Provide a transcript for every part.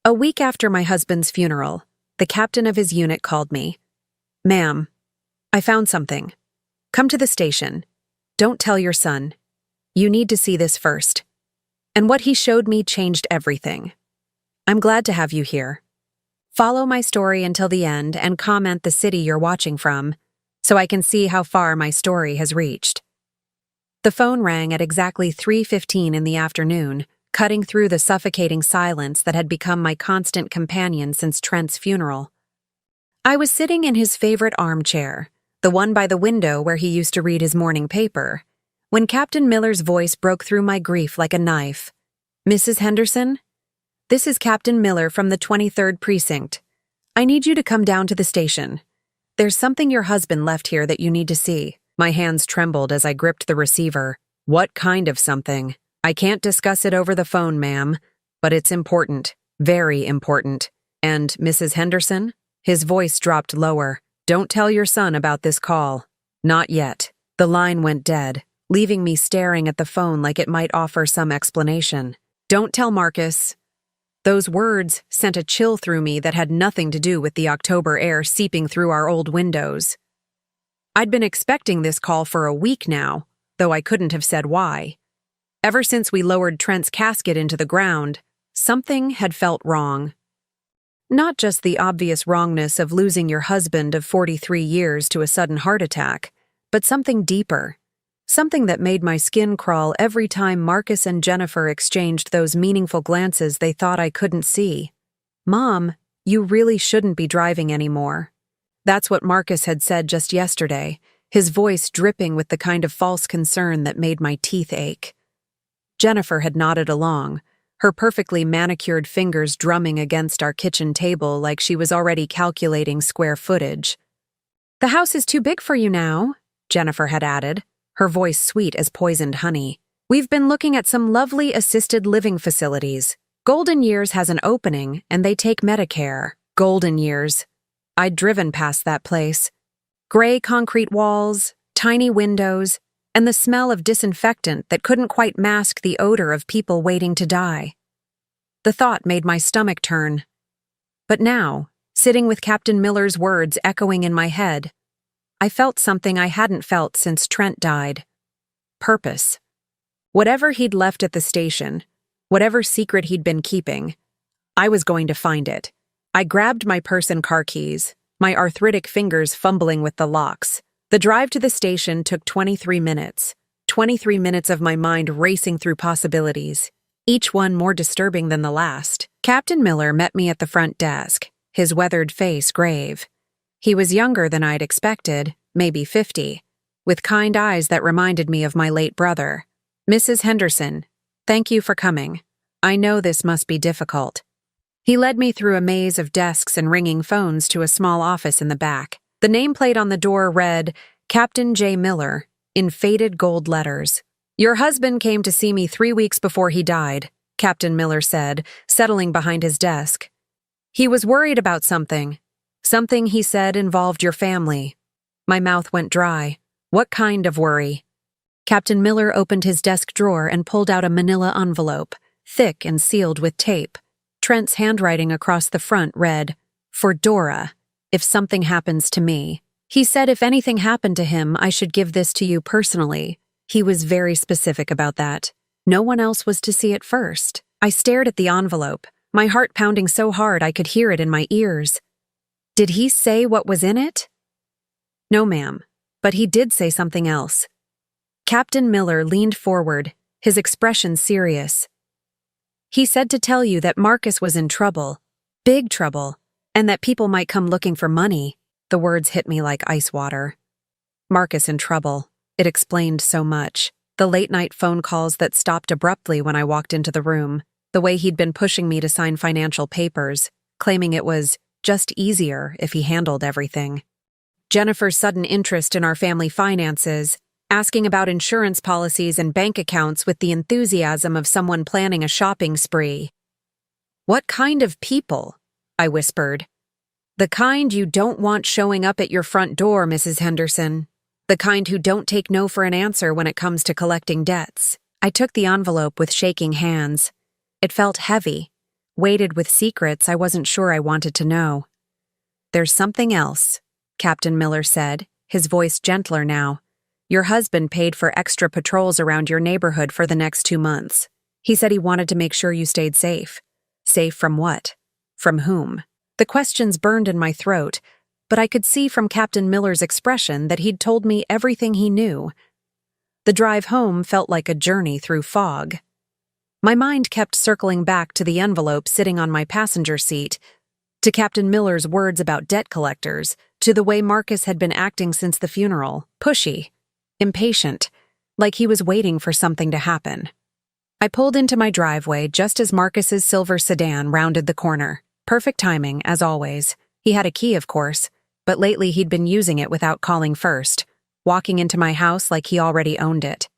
A week after my husband's funeral, the captain of his unit called me. "Ma'am, I found something. Come to the station. Don't tell your son. You need to see this first." And what he showed me changed everything. I'm glad to have you here. Follow my story until the end and comment the city you're watching from, so I can see how far my story has reached. The phone rang at exactly 3:15 in the afternoon, cutting through the suffocating silence that had become my constant companion since Trent's funeral. I was sitting in his favorite armchair, the one by the window where he used to read his morning paper, when Captain Miller's voice broke through my grief like a knife. "Mrs. Henderson? This is Captain Miller from the 23rd Precinct. I need you to come down to the station. There's something your husband left here that you need to see." My hands trembled as I gripped the receiver. "What kind of something? I can't discuss it over the phone, ma'am, but it's important, very important. And Mrs. Henderson?" His voice dropped lower. "Don't tell your son about this call. Not yet." The line went dead, leaving me staring at the phone like it might offer some explanation. "Don't tell Marcus." Those words sent a chill through me that had nothing to do with the October air seeping through our old windows. I'd been expecting this call for a week now, though I couldn't have said why. Ever since we lowered Trent's casket into the ground, something had felt wrong. Not just the obvious wrongness of losing your husband of 43 years to a sudden heart attack, but something deeper. Something that made my skin crawl every time Marcus and Jennifer exchanged those meaningful glances they thought I couldn't see. "Mom, you really shouldn't be driving anymore." That's what Marcus had said just yesterday, his voice dripping with the kind of false concern that made my teeth ache. Jennifer had nodded along, her perfectly manicured fingers drumming against our kitchen table like she was already calculating square footage. "The house is too big for you now," Jennifer had added, her voice sweet as poisoned honey. "We've been looking at some lovely assisted living facilities. Golden Years has an opening, and they take Medicare." Golden Years. I'd driven past that place. Gray concrete walls, tiny windows, and the smell of disinfectant that couldn't quite mask the odor of people waiting to die. The thought made my stomach turn. But now, sitting with Captain Miller's words echoing in my head, I felt something I hadn't felt since Trent died. Purpose. Whatever he'd left at the station, whatever secret he'd been keeping, I was going to find it. I grabbed my purse and car keys, my arthritic fingers fumbling with the locks. The drive to the station took 23 minutes. 23 minutes of my mind racing through possibilities, each one more disturbing than the last. Captain Miller met me at the front desk, his weathered face grave. He was younger than I'd expected, maybe 50, with kind eyes that reminded me of my late brother. "Mrs. Henderson, thank you for coming. I know this must be difficult." He led me through a maze of desks and ringing phones to a small office in the back. The nameplate on the door read, "Captain J. Miller," in faded gold letters. "Your husband came to see me 3 weeks before he died," Captain Miller said, settling behind his desk. "He was worried about something. Something, he said, involved your family." My mouth went dry. What kind of worry? Captain Miller opened his desk drawer and pulled out a manila envelope, thick and sealed with tape. Trent's handwriting across the front read, "For Dora, if something happens to me." He said if anything happened to him, I should give this to you personally. He was very specific about that. No one else was to see it first. I stared at the envelope, my heart pounding so hard I could hear it in my ears. Did he say what was in it? No, ma'am, but he did say something else. Captain Miller leaned forward, his expression serious. "He said to tell you that Marcus was in trouble, big trouble, and that people might come looking for money." The words hit me like ice water. Marcus in trouble. It explained so much. The late-night phone calls that stopped abruptly when I walked into the room, the way he'd been pushing me to sign financial papers, claiming it was just easier if he handled everything. Jennifer's sudden interest in our family finances, asking about insurance policies and bank accounts with the enthusiasm of someone planning a shopping spree. "What kind of people?" I whispered. "The kind you don't want showing up at your front door, Mrs. Henderson. The kind who don't take no for an answer when it comes to collecting debts." I took the envelope with shaking hands. It felt heavy, weighted with secrets I wasn't sure I wanted to know. "There's something else," Captain Miller said, his voice gentler now. "Your husband paid for extra patrols around your neighborhood for the next 2 months. He said he wanted to make sure you stayed safe." Safe from what? From whom? The questions burned in my throat, but I could see from Captain Miller's expression that he'd told me everything he knew. The drive home felt like a journey through fog. My mind kept circling back to the envelope sitting on my passenger seat, to Captain Miller's words about debt collectors, to the way Marcus had been acting since the funeral, pushy, impatient, like he was waiting for something to happen. I pulled into my driveway just as Marcus's silver sedan rounded the corner. Perfect timing, as always. He had a key, of course, but lately he'd been using it without calling first, walking into my house like he already owned it.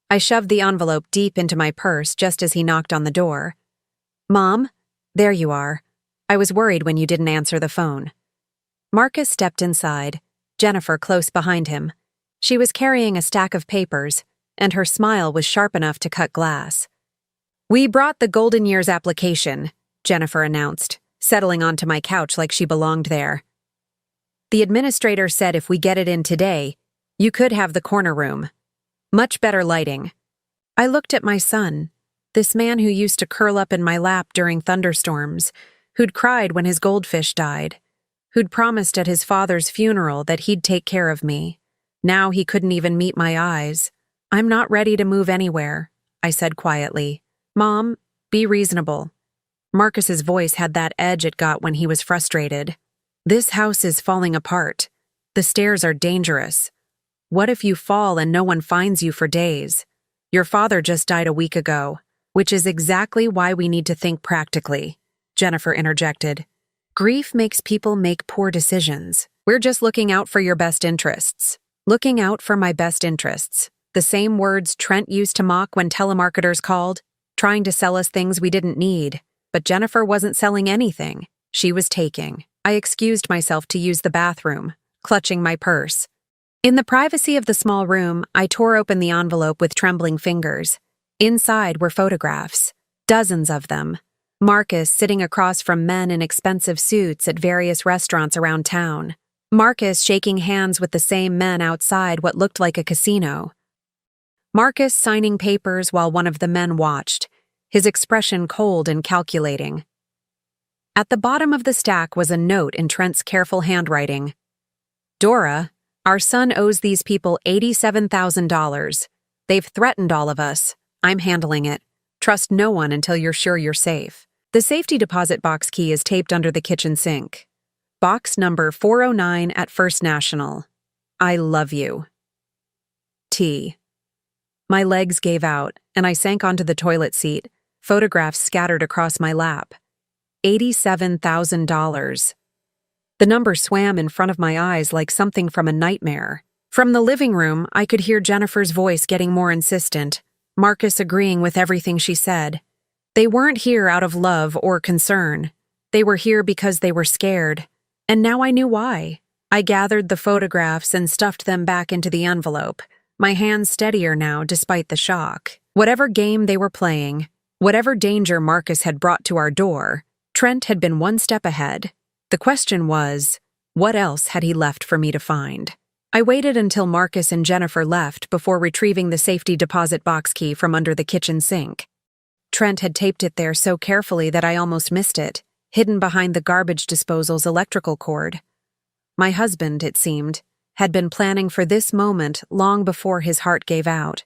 I shoved the envelope deep into my purse just as he knocked on the door. "Mom, there you are. I was worried when you didn't answer the phone." Marcus stepped inside, Jennifer close behind him. She was carrying a stack of papers, and her smile was sharp enough to cut glass. "We brought the Golden Years application," Jennifer announced, settling onto my couch like she belonged there. "The administrator said if we get it in today, you could have the corner room. Much better lighting." I looked at my son, this man who used to curl up in my lap during thunderstorms, who'd cried when his goldfish died, who'd promised at his father's funeral that he'd take care of me. Now he couldn't even meet my eyes. "I'm not ready to move anywhere," I said quietly. "Mom, be reasonable." Marcus's voice had that edge it got when he was frustrated. "This house is falling apart. The stairs are dangerous. What if you fall and no one finds you for days? Your father just died a week ago, which is exactly why we need to think practically," Jennifer interjected. "Grief makes people make poor decisions. We're just looking out for your best interests." Looking out for my best interests. The same words Trent used to mock when telemarketers called, trying to sell us things we didn't need. But Jennifer wasn't selling anything. She was taking. I excused myself to use the bathroom, clutching my purse. In the privacy of the small room, I tore open the envelope with trembling fingers. Inside were photographs, dozens of them. Marcus sitting across from men in expensive suits at various restaurants around town. Marcus shaking hands with the same men outside what looked like a casino. Marcus signing papers while one of the men watched, his expression cold and calculating. At the bottom of the stack was a note in Trent's careful handwriting. "Dora, our son owes these people $87,000. They've threatened all of us. I'm handling it. Trust no one until you're sure you're safe." The safety deposit box key is taped under the kitchen sink. Box number 409 at First National. I love you. T. My legs gave out, and I sank onto the toilet seat, photographs scattered across my lap. $87,000. The number swam in front of my eyes like something from a nightmare. From the living room, I could hear Jennifer's voice getting more insistent, Marcus agreeing with everything she said. They weren't here out of love or concern. They were here because they were scared. And now I knew why. I gathered the photographs and stuffed them back into the envelope, my hands steadier now despite the shock. Whatever game they were playing, whatever danger Marcus had brought to our door, Trent had been one step ahead. The question was, what else had he left for me to find? I waited until Marcus and Jennifer left before retrieving the safety deposit box key from under the kitchen sink. Trent had taped it there so carefully that I almost missed it, hidden behind the garbage disposal's electrical cord. My husband, it seemed, had been planning for this moment long before his heart gave out.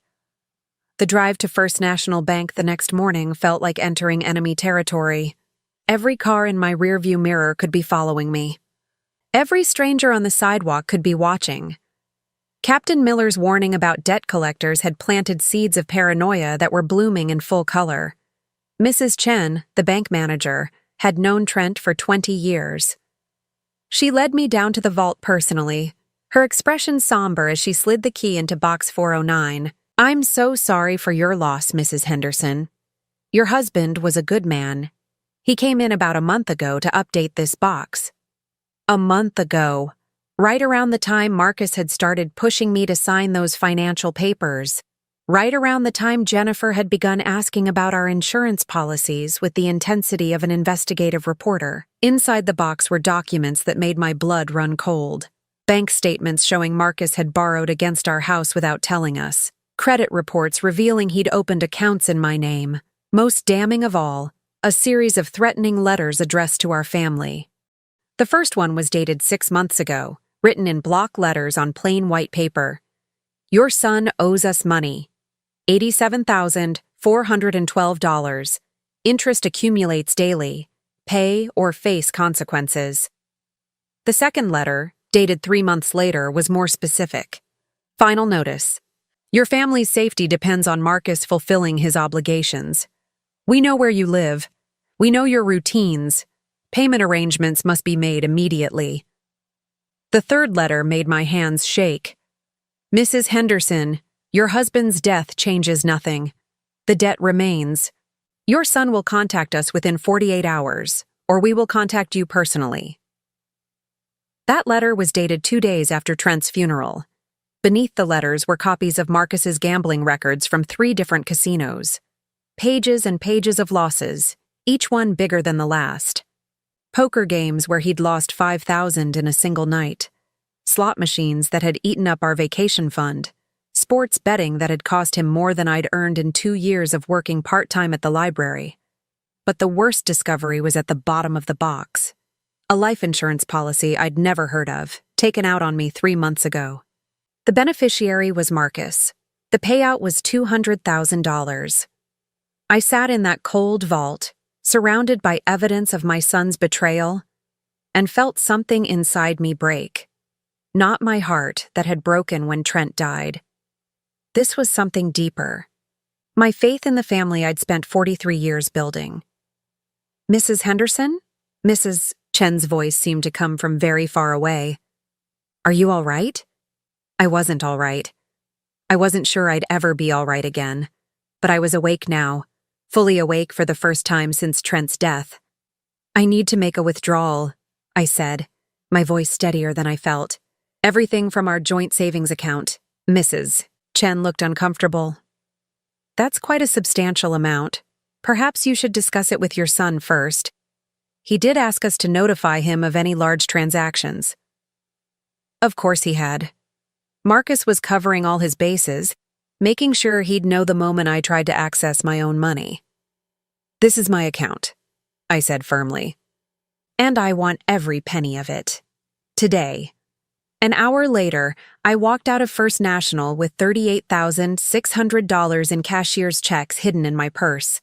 The drive to First National Bank the next morning felt like entering enemy territory. Every car in my rearview mirror could be following me. Every stranger on the sidewalk could be watching. Captain Miller's warning about debt collectors had planted seeds of paranoia that were blooming in full color. Mrs. Chen, the bank manager, had known Trent for 20 years. She led me down to the vault personally, her expression somber as she slid the key into box 409. "I'm so sorry for your loss, Mrs. Henderson. Your husband was a good man. He came in about a month ago to update this box." A month ago, right around the time Marcus had started pushing me to sign those financial papers. right around the time Jennifer had begun asking about our insurance policies with the intensity of an investigative reporter. Inside the box were documents that made my blood run cold. Bank statements showing Marcus had borrowed against our house without telling us. Credit reports revealing he'd opened accounts in my name. Most damning of all, a series of threatening letters addressed to our family. The first one was dated 6 months ago, written in block letters on plain white paper. Your son owes us money. $87,412. Interest accumulates daily. Pay or face consequences. The second letter, dated 3 months later, was more specific. Final notice. Your family's safety depends on Marcus fulfilling his obligations. We know where you live. We know your routines. Payment arrangements must be made immediately. The third letter made my hands shake. Mrs. Henderson, your husband's death changes nothing. The debt remains. Your son will contact us within 48 hours, or we will contact you personally. That letter was dated 2 days after Trent's funeral. Beneath the letters were copies of Marcus's gambling records from 3 different casinos. Pages and pages of losses, each one bigger than the last. Poker games where he'd lost $5,000 in a single night. Slot machines that had eaten up our vacation fund. Sports betting that had cost him more than I'd earned in 2 years of working part-time at the library. But the worst discovery was at the bottom of the box. A life insurance policy I'd never heard of, taken out on me 3 months ago. The beneficiary was Marcus. The payout was $200,000. I sat in that cold vault, surrounded by evidence of my son's betrayal, and felt something inside me break. Not my heart that had broken when Trent died. This was something deeper. My faith in the family I'd spent 43 years building. Mrs. Henderson? Mrs. Chen's voice seemed to come from very far away. Are you all right? I wasn't all right. I wasn't sure I'd ever be all right again. But I was awake now, fully awake for the first time since Trent's death. I need to make a withdrawal, I said, my voice steadier than I felt. Everything from our joint savings account. Mrs. Chen looked uncomfortable. That's quite a substantial amount. Perhaps you should discuss it with your son first. He did ask us to notify him of any large transactions. Of course he had. Marcus was covering all his bases, making sure he'd know the moment I tried to access my own money. This is my account, I said firmly. And I want every penny of it. Today. An hour later, I walked out of First National with $38,600 in cashier's checks hidden in my purse.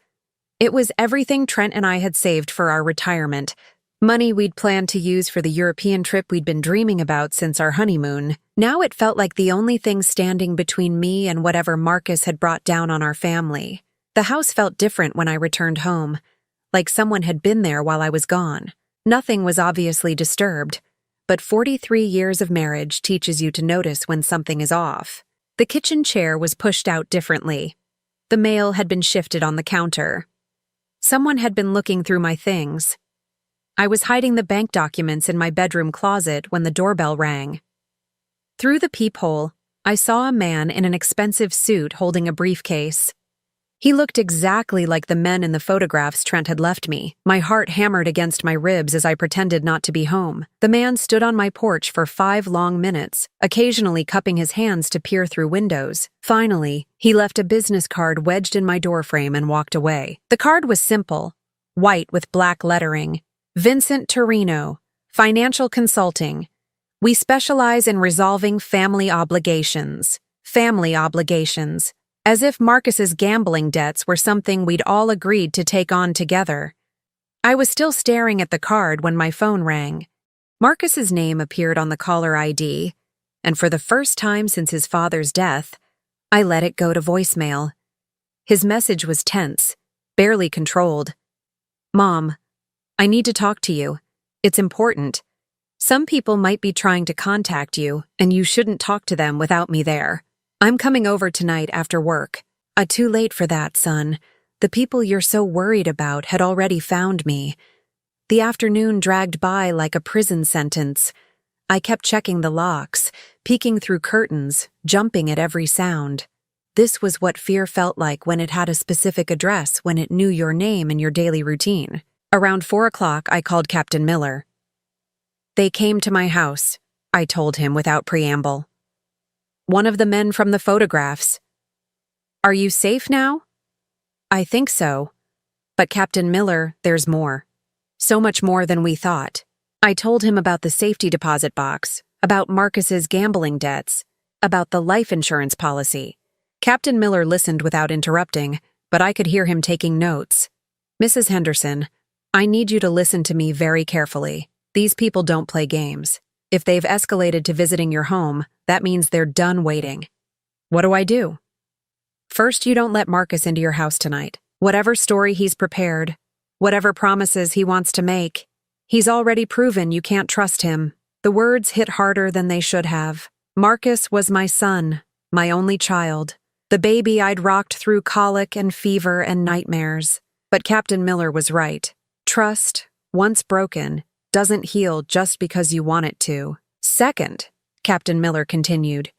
It was everything Trent and I had saved for our retirement, money we'd planned to use for the European trip we'd been dreaming about since our honeymoon. Now it felt like the only thing standing between me and whatever Marcus had brought down on our family. The house felt different when I returned home, like someone had been there while I was gone. Nothing was obviously disturbed. But 43 years of marriage teaches you to notice when something is off. The kitchen chair was pushed out differently. The mail had been shifted on the counter. Someone had been looking through my things. I was hiding the bank documents in my bedroom closet when the doorbell rang. Through the peephole, I saw a man in an expensive suit holding a briefcase. He looked exactly like the men in the photographs Trent had left me. My heart hammered against my ribs as I pretended not to be home. The man stood on my porch for 5 long minutes, occasionally cupping his hands to peer through windows. Finally, he left a business card wedged in my doorframe and walked away. The card was simple, white with black lettering. Vincent Torino, Financial Consulting. We specialize in resolving family obligations. Family obligations. As if Marcus's gambling debts were something we'd all agreed to take on together. I was still staring at the card when my phone rang. Marcus's name appeared on the caller ID, and for the first time since his father's death, I let it go to voicemail. His message was tense, barely controlled. Mom, I need to talk to you. It's important. Some people might be trying to contact you, and you shouldn't talk to them without me there. I'm coming over tonight after work. Too late for that, son. The people you're so worried about had already found me. The afternoon dragged by like a prison sentence. I kept checking the locks, peeking through curtains, jumping at every sound. This was what fear felt like when it had a specific address, when it knew your name and your daily routine. Around 4 o'clock, I called Captain Miller. "They came to my house," I told him without preamble. "One of the men from the photographs." "Are you safe now?" "I think so. But Captain Miller, there's more. So much more than we thought." I told him about the safety deposit box, about Marcus's gambling debts, about the life insurance policy. Captain Miller listened without interrupting, but I could hear him taking notes. "Mrs. Henderson, I need you to listen to me very carefully. These people don't play games. If they've escalated to visiting your home, that means they're done waiting." "What do I do?" "First, you don't let Marcus into your house tonight. Whatever story he's prepared, whatever promises he wants to make, he's already proven you can't trust him." The words hit harder than they should have. Marcus was my son, my only child, the baby I'd rocked through colic and fever and nightmares. But Captain Miller was right. Trust, once broken, doesn't heal just because you want it to. "Second," Captain Miller continued,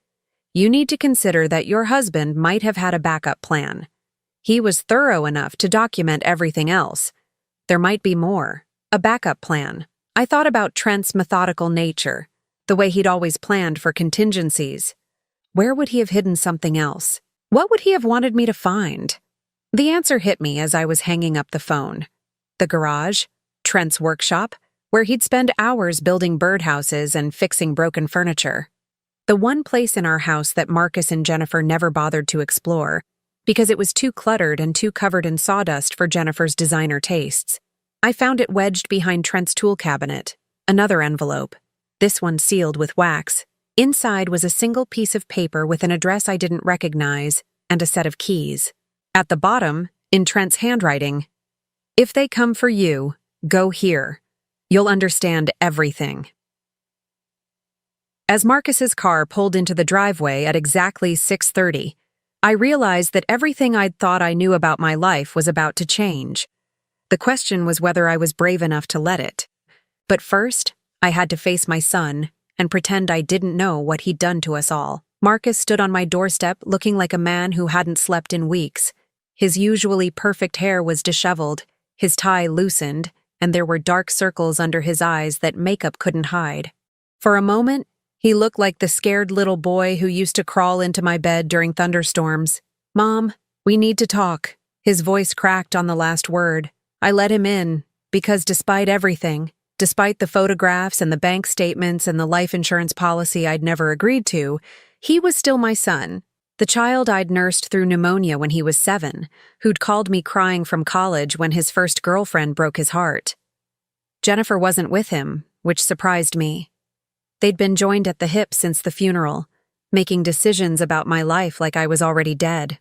"you need to consider that your husband might have had a backup plan. He was thorough enough to document everything else. There might be more. A backup plan." I thought about Trent's methodical nature, the way he'd always planned for contingencies. Where would he have hidden something else? What would he have wanted me to find? The answer hit me as I was hanging up the phone. The garage, Trent's workshop, where he'd spend hours building birdhouses and fixing broken furniture. The one place in our house that Marcus and Jennifer never bothered to explore, because it was too cluttered and too covered in sawdust for Jennifer's designer tastes. I found it wedged behind Trent's tool cabinet. Another envelope, this one sealed with wax. Inside was a single piece of paper with an address I didn't recognize and a set of keys. At the bottom, in Trent's handwriting, "If they come for you, go here. You'll understand everything." As Marcus's car pulled into the driveway at exactly 6:30, I realized that everything I'd thought I knew about my life was about to change. The question was whether I was brave enough to let it. But first, I had to face my son and pretend I didn't know what he'd done to us all. Marcus stood on my doorstep looking like a man who hadn't slept in weeks. His usually perfect hair was disheveled, his tie loosened, and there were dark circles under his eyes that makeup couldn't hide. For a moment, he looked like the scared little boy who used to crawl into my bed during thunderstorms. "Mom, we need to talk." His voice cracked on the last word. I let him in, because despite everything, despite the photographs and the bank statements and the life insurance policy I'd never agreed to, he was still my son, the child I'd nursed through pneumonia when he was 7, who'd called me crying from college when his first girlfriend broke his heart. Jennifer wasn't with him, which surprised me. They'd been joined at the hip since the funeral, making decisions about my life like I was already dead.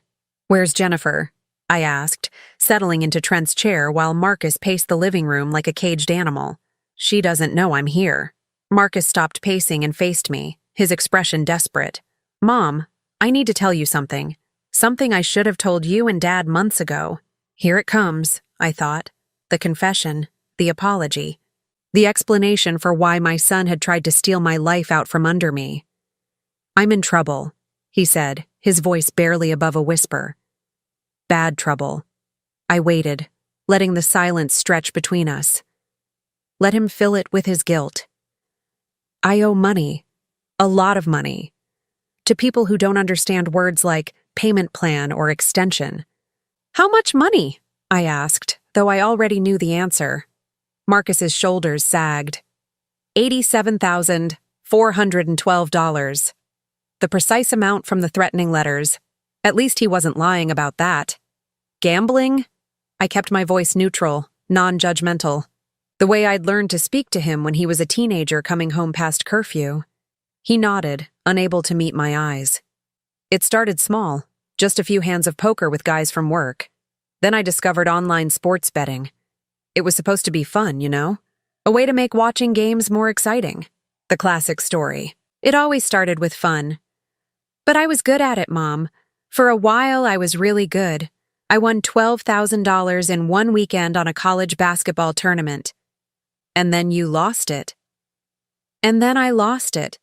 "Where's Jennifer?" I asked, settling into Trent's chair while Marcus paced the living room like a caged animal. "She doesn't know I'm here." Marcus stopped pacing and faced me, his expression desperate. "Mom, I need to tell you something. Something I should have told you and Dad months ago." Here it comes, I thought. The confession, the apology, the explanation for why my son had tried to steal my life out from under me. "I'm in trouble," he said, his voice barely above a whisper. "Bad trouble." I waited, letting the silence stretch between us. Let him fill it with his guilt. "I owe money, a lot of money, to people who don't understand words like payment plan or extension." "How much money?" I asked, though I already knew the answer. Marcus's shoulders sagged. $87,412. The precise amount from the threatening letters. At least he wasn't lying about that. "Gambling?" I kept my voice neutral, non-judgmental, the way I'd learned to speak to him when he was a teenager coming home past curfew. He nodded, unable to meet my eyes. "It started small, just a few hands of poker with guys from work. Then I discovered online sports betting. It was supposed to be fun, you know? A way to make watching games more exciting. The classic story. It always started with fun. But I was good at it, Mom. For a while, I was really good. I won $12,000 in one weekend on a college basketball tournament. And then you lost it." "And then I lost it."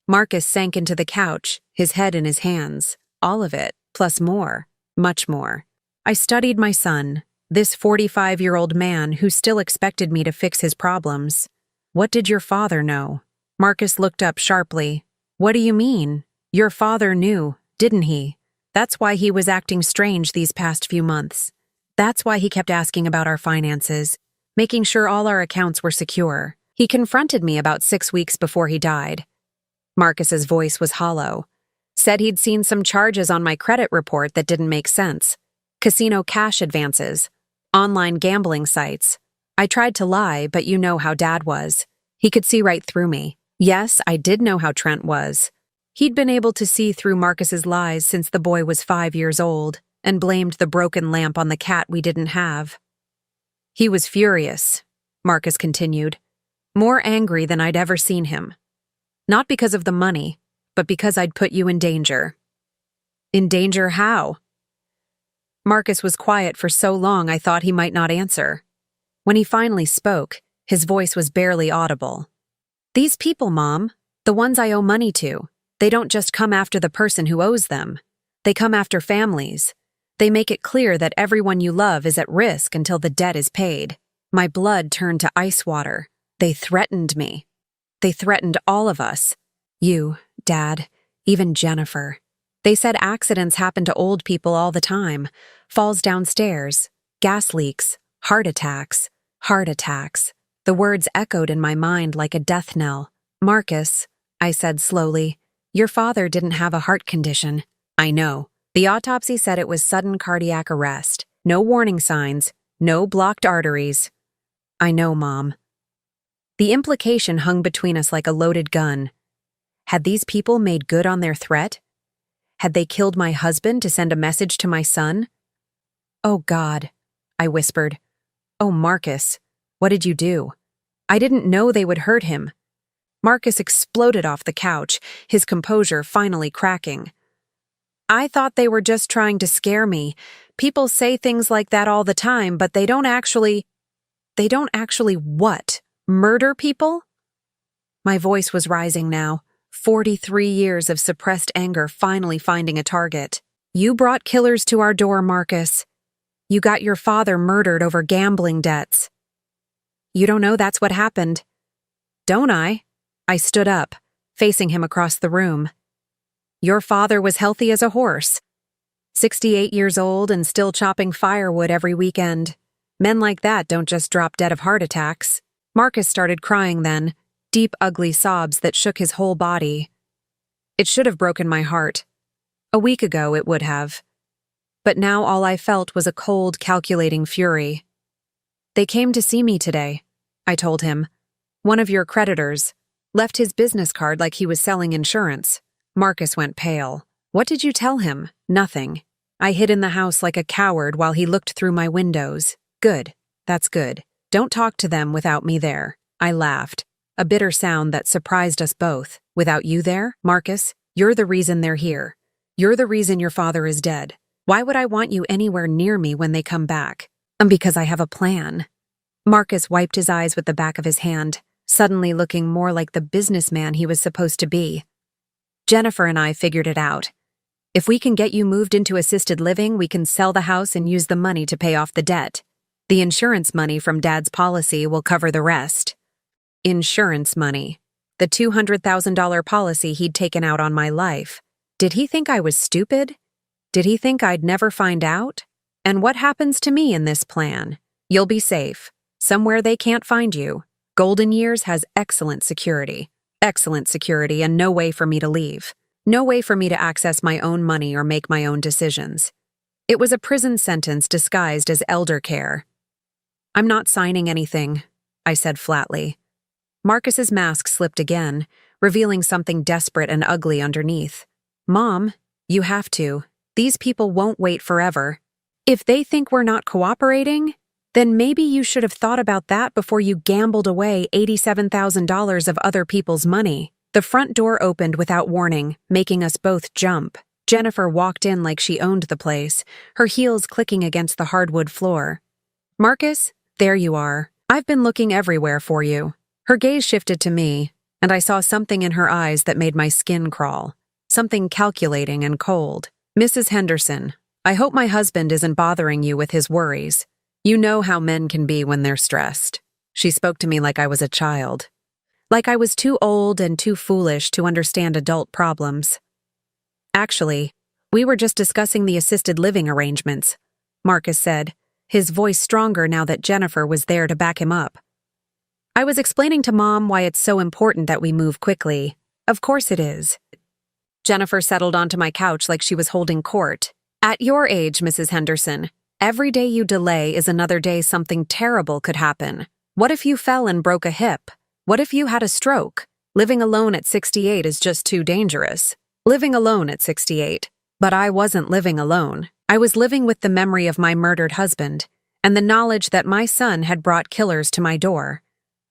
Marcus sank into the couch, his head in his hands, all of it. plus more, much more. I studied my son, this 45-year-old man who still expected me to fix his problems. What did your father know? Marcus looked up sharply. What do you mean? Your father knew, didn't he? That's why he was acting strange these past few months. That's why he kept asking about our finances, making sure all our accounts were secure. He confronted me about 6 weeks before he died. Marcus's voice was hollow. Said he'd seen some charges on my credit report that didn't make sense. Casino cash advances, online gambling sites. I tried to lie, but you know how Dad was. He could see right through me. Yes, I did know how Trent was. He'd been able to see through Marcus's lies since the boy was 5 years old and blamed the broken lamp on the cat we didn't have. He was furious, Marcus continued, more angry than I'd ever seen him. Not because of the money, but because I'd put you in danger. In danger how? Marcus was quiet for so long I thought he might not answer. When he finally spoke, his voice was barely audible. These people, Mom, the ones I owe money to, they don't just come after the person who owes them. They come after families. They make it clear that everyone you love is at risk until the debt is paid. My blood turned to ice water. They threatened me. They threatened all of us. You, Dad, even Jennifer. They said accidents happen to old people all the time. Falls downstairs, gas leaks, heart attacks. The words echoed in my mind like a death knell. Marcus, I said slowly, your father didn't have a heart condition. I know. The autopsy said it was sudden cardiac arrest. No warning signs, no blocked arteries. I know, Mom. The implication hung between us like a loaded gun. Had these people made good on their threat? Had they killed my husband to send a message to my son? Oh, God, I whispered. Oh, Marcus, what did you do? I didn't know they would hurt him. Marcus exploded off the couch, his composure finally cracking. I thought they were just trying to scare me. People say things like that all the time, but they don't actually what? Murder people? My voice was rising now, 43 years of suppressed anger finally finding a target. You brought killers to our door, Marcus. You got your father murdered over gambling debts. You don't know that's what happened. Don't I? I stood up, facing him across the room. Your father was healthy as a horse. 68 years old and still chopping firewood every weekend. Men like that don't just drop dead of heart attacks. Marcus started crying then, deep, ugly sobs that shook his whole body. It should have broken my heart. A week ago it would have. But now all I felt was a cold, calculating fury. They came to see me today, I told him. One of your creditors. Left his business card like he was selling insurance. Marcus went pale. What did you tell him? Nothing. I hid in the house like a coward while he looked through my windows. Good. That's good. Don't talk to them without me there. I laughed, a bitter sound that surprised us both. Without you there, Marcus, you're the reason they're here. You're the reason your father is dead. Why would I want you anywhere near me when they come back? Because I have a plan. Marcus wiped his eyes with the back of his hand, suddenly looking more like the businessman he was supposed to be. Jennifer and I figured it out. If we can get you moved into assisted living, we can sell the house and use the money to pay off the debt. The insurance money from Dad's policy will cover the rest. Insurance money. The $200,000 policy he'd taken out on my life. Did he think I was stupid? Did he think I'd never find out? And what happens to me in this plan? You'll be safe. Somewhere they can't find you. Golden Years has excellent security and no way for me to leave. No way for me to access my own money or make my own decisions. It was a prison sentence disguised as elder care. I'm not signing anything, I said flatly. Marcus's mask slipped again, revealing something desperate and ugly underneath. Mom, you have to. These people won't wait forever. If they think we're not cooperating, then maybe you should have thought about that before you gambled away $87,000 of other people's money. The front door opened without warning, making us both jump. Jennifer walked in like she owned the place, her heels clicking against the hardwood floor. Marcus, there you are. I've been looking everywhere for you. Her gaze shifted to me, and I saw something in her eyes that made my skin crawl. Something calculating and cold. Mrs. Henderson, I hope my husband isn't bothering you with his worries. You know how men can be when they're stressed. She spoke to me like I was a child. Like I was too old and too foolish to understand adult problems. Actually, we were just discussing the assisted living arrangements, Marcus said, his voice stronger now that Jennifer was there to back him up. I was explaining to Mom why it's so important that we move quickly. Of course it is. Jennifer settled onto my couch like she was holding court. At your age, Mrs. Henderson, every day you delay is another day something terrible could happen. What if you fell and broke a hip? What if you had a stroke? Living alone at 68 is just too dangerous. Living alone at 68. But I wasn't living alone. I was living with the memory of my murdered husband, and the knowledge that my son had brought killers to my door.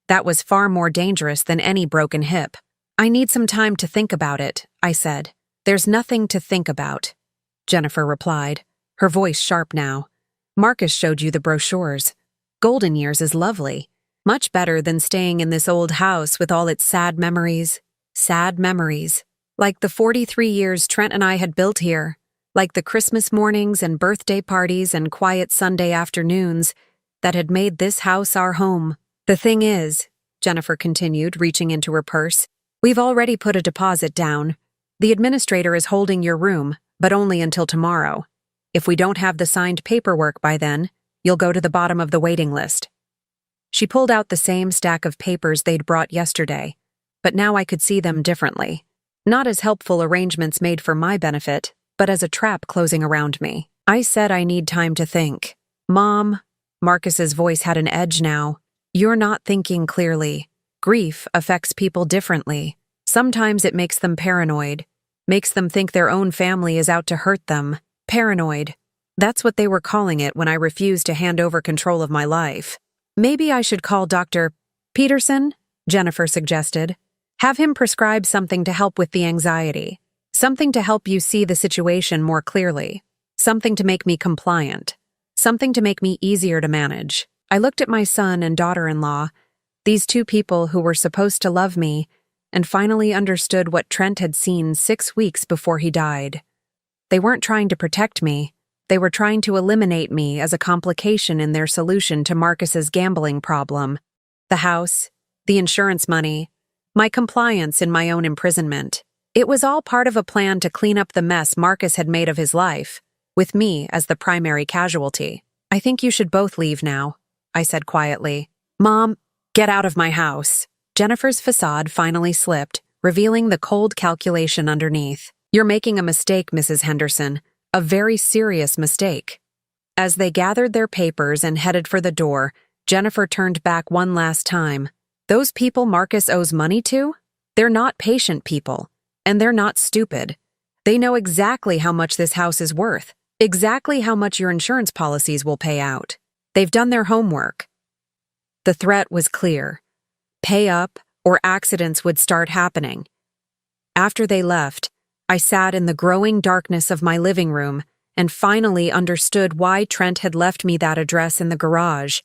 That was far more dangerous than any broken hip. I need some time to think about it, I said. There's nothing to think about, Jennifer replied, her voice sharp now. Marcus showed you the brochures. Golden Years is lovely. Much better than staying in this old house with all its sad memories. Sad memories. Like the 43 years Trent and I had built here. Like the Christmas mornings and birthday parties and quiet Sunday afternoons that had made this house our home. The thing is, Jennifer continued, reaching into her purse, we've already put a deposit down. The administrator is holding your room, but only until tomorrow. If we don't have the signed paperwork by then, you'll go to the bottom of the waiting list. She pulled out the same stack of papers they'd brought yesterday, but now I could see them differently. Not as helpful arrangements made for my benefit, but as a trap closing around me. I said I need time to think. Mom, Marcus's voice had an edge now. You're not thinking clearly. Grief affects people differently. Sometimes it makes them paranoid. Makes them think their own family is out to hurt them. Paranoid. That's what they were calling it when I refused to hand over control of my life. Maybe I should call Dr. Peterson, Jennifer suggested. Have him prescribe something to help with the anxiety. Something to help you see the situation more clearly. Something to make me compliant. Something to make me easier to manage. I looked at my son and daughter-in-law, these two people who were supposed to love me, and finally understood what Trent had seen 6 weeks before he died. They weren't trying to protect me. They were trying to eliminate me as a complication in their solution to Marcus's gambling problem. The house, the insurance money, my compliance in my own imprisonment. It was all part of a plan to clean up the mess Marcus had made of his life, with me as the primary casualty. I think you should both leave now, I said quietly. Mom, get out of my house. Jennifer's facade finally slipped, revealing the cold calculation underneath. You're making a mistake, Mrs. Henderson. A very serious mistake. As they gathered their papers and headed for the door, Jennifer turned back one last time. Those people Marcus owes money to? They're not patient people. And they're not stupid. They know exactly how much this house is worth. Exactly how much your insurance policies will pay out. They've done their homework. The threat was clear. Pay up, or accidents would start happening. After they left, I sat in the growing darkness of my living room and finally understood why Trent had left me that address in the garage.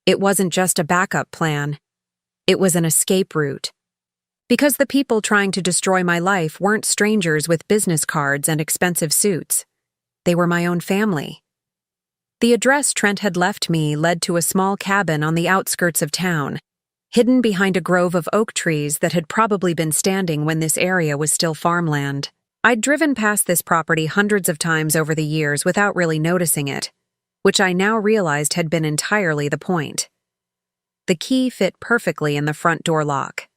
It wasn't just a backup plan. It was an escape route. Because the people trying to destroy my life weren't strangers with business cards and expensive suits. They were my own family. The address Trent had left me led to a small cabin on the outskirts of town, hidden behind a grove of oak trees that had probably been standing when this area was still farmland. I'd driven past this property hundreds of times over the years without really noticing it, which I now realized had been entirely the point. The key fit perfectly in the front door lock.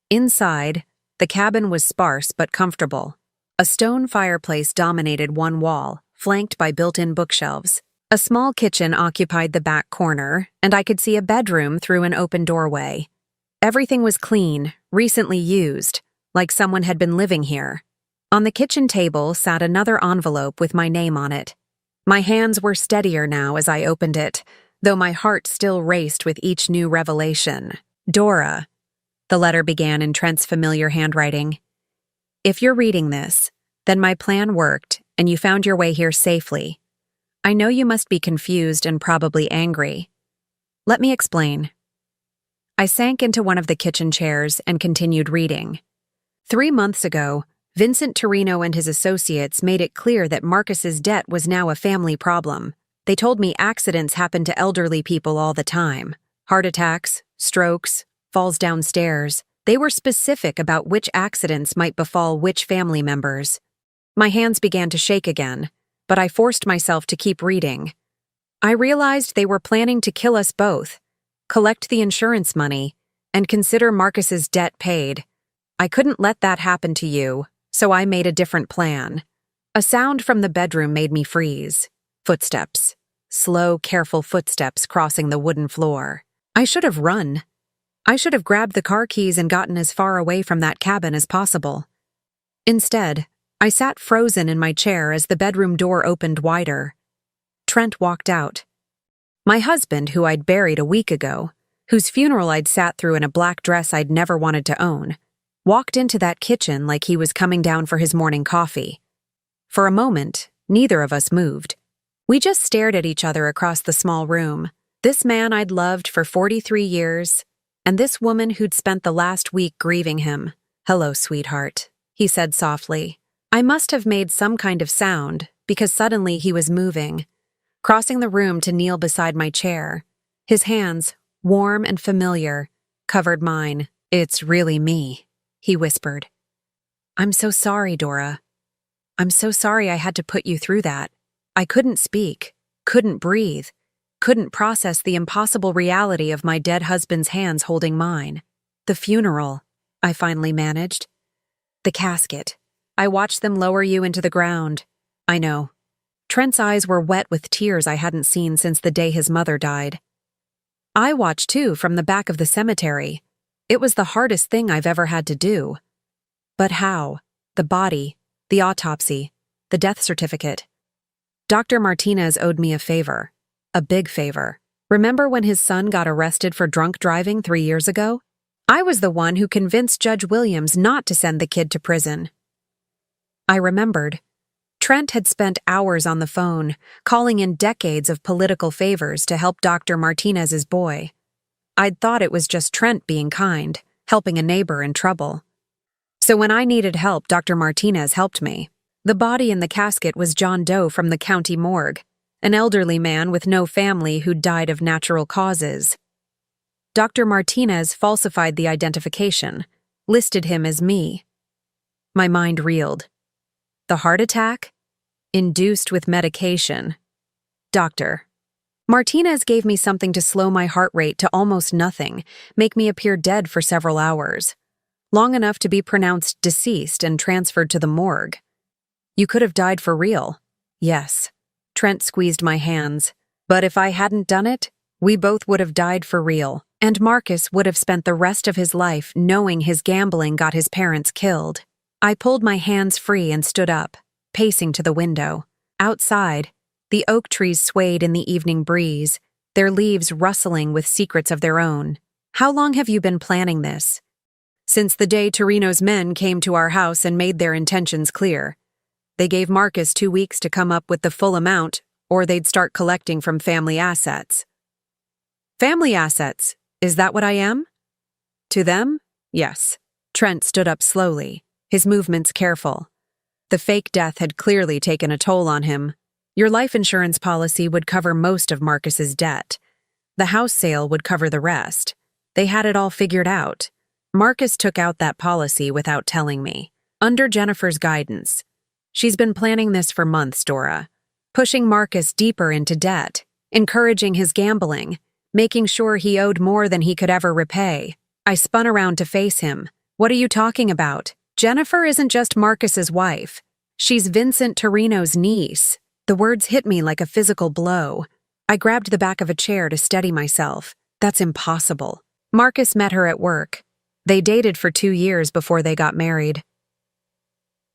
Inside, the cabin was sparse but comfortable. A stone fireplace dominated one wall, flanked by built-in bookshelves. A small kitchen occupied the back corner, and I could see a bedroom through an open doorway. Everything was clean, recently used, like someone had been living here. On the kitchen table sat another envelope with my name on it. My hands were steadier now as I opened it, though my heart still raced with each new revelation. Dora. The letter began in Trent's familiar handwriting. If you're reading this, then my plan worked and you found your way here safely. I know you must be confused and probably angry. Let me explain. I sank into one of the kitchen chairs and continued reading. 3 months ago, Vincent Torino and his associates made it clear that Marcus's debt was now a family problem. They told me accidents happen to elderly people all the time. Heart attacks, strokes, falls downstairs. They were specific about which accidents might befall which family members. My hands began to shake again, but I forced myself to keep reading. I realized they were planning to kill us both, collect the insurance money, and consider Marcus's debt paid. I couldn't let that happen to you, so I made a different plan. A sound from the bedroom made me freeze. Footsteps. Slow, careful footsteps crossing the wooden floor. I should have run. I should have grabbed the car keys and gotten as far away from that cabin as possible. Instead, I sat frozen in my chair as the bedroom door opened wider. Trent walked out. My husband, who I'd buried a week ago, whose funeral I'd sat through in a black dress I'd never wanted to own, walked into that kitchen like he was coming down for his morning coffee. For a moment, neither of us moved. We just stared at each other across the small room. This man I'd loved for 43 years, and this woman who'd spent the last week grieving him. "Hello, sweetheart," he said softly. I must have made some kind of sound, because suddenly he was moving, crossing the room to kneel beside my chair. His hands, warm and familiar, covered mine. "It's really me," he whispered. "I'm so sorry, Dora. I'm so sorry I had to put you through that. I couldn't speak, couldn't breathe, couldn't process the impossible reality of my dead husband's hands holding mine. The funeral," I finally managed. "The casket. I watched them lower you into the ground." "I know." Trent's eyes were wet with tears I hadn't seen since the day his mother died. "I watched too from the back of the cemetery. It was the hardest thing I've ever had to do." "But how? The body, the autopsy, the death certificate." "Dr. Martinez owed me a favor. A big favor. Remember when his son got arrested for drunk driving 3 years ago? I was the one who convinced Judge Williams not to send the kid to prison." I remembered. Trent had spent hours on the phone, calling in decades of political favors to help Dr. Martinez's boy. I'd thought it was just Trent being kind, helping a neighbor in trouble. So when I needed help, Dr. Martinez helped me. The body in the casket was John Doe from the county morgue, an elderly man with no family who'd died of natural causes. Dr. Martinez falsified the identification, listed him as me. My mind reeled. The heart attack? Induced with medication. Doctor. Martinez gave me something to slow my heart rate to almost nothing, make me appear dead for several hours. Long enough to be pronounced deceased and transferred to the morgue. "You could have died for real." "Yes." Trent squeezed my hands. "But if I hadn't done it, we both would have died for real. And Marcus would have spent the rest of his life knowing his gambling got his parents killed." I pulled my hands free and stood up, pacing to the window. Outside, the oak trees swayed in the evening breeze, their leaves rustling with secrets of their own. "How long have you been planning this?" "Since the day Torino's men came to our house and made their intentions clear. They gave Marcus 2 weeks to come up with the full amount, or they'd start collecting from family assets." "Family assets? Is that what I am?" "To them, yes." Trent stood up slowly, his movements careful. The fake death had clearly taken a toll on him. "Your life insurance policy would cover most of Marcus's debt. The house sale would cover the rest. They had it all figured out. Marcus took out that policy without telling me, under Jennifer's guidance. She's been planning this for months, Dora. Pushing Marcus deeper into debt, encouraging his gambling, making sure he owed more than he could ever repay." I spun around to face him. "What are you talking about? Jennifer isn't just Marcus's wife. She's Vincent Torino's niece." The words hit me like a physical blow. I grabbed the back of a chair to steady myself. "That's impossible. Marcus met her at work. They dated for 2 years before they got married."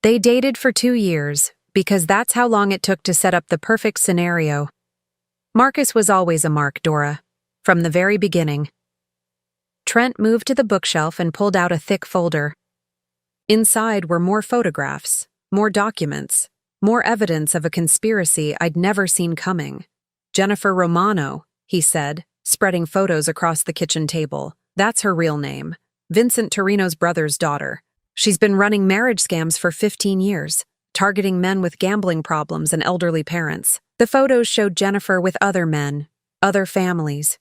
They dated for 2 years, because that's how long it took to set up the perfect scenario. Marcus was always a mark, Dora. From the very beginning. Trent moved to the bookshelf and pulled out a thick folder. Inside were more photographs, more documents, more evidence of a conspiracy I'd never seen coming. "Jennifer Romano," he said, spreading photos across the kitchen table. "That's her real name. Vincent Torino's brother's daughter. She's been running marriage scams for 15 years, targeting men with gambling problems and elderly parents. The photos showed Jennifer with other men, other families.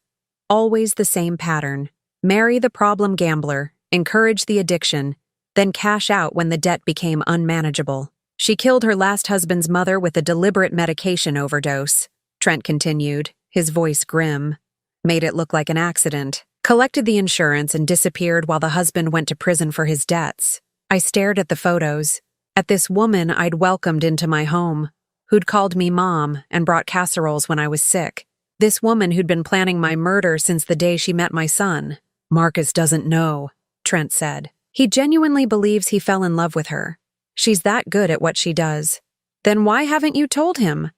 Always the same pattern. Marry the problem gambler, encourage the addiction, then cash out when the debt became unmanageable. She killed her last husband's mother with a deliberate medication overdose, Trent continued, his voice grim. Made it look like an accident. Collected the insurance and disappeared while the husband went to prison for his debts. I stared at the photos, at this woman I'd welcomed into my home, who'd called me mom and brought casseroles when I was sick. This woman who'd been planning my murder since the day she met my son. Marcus doesn't know, Trent said. He genuinely believes he fell in love with her. She's that good at what she does. Then why haven't you told him?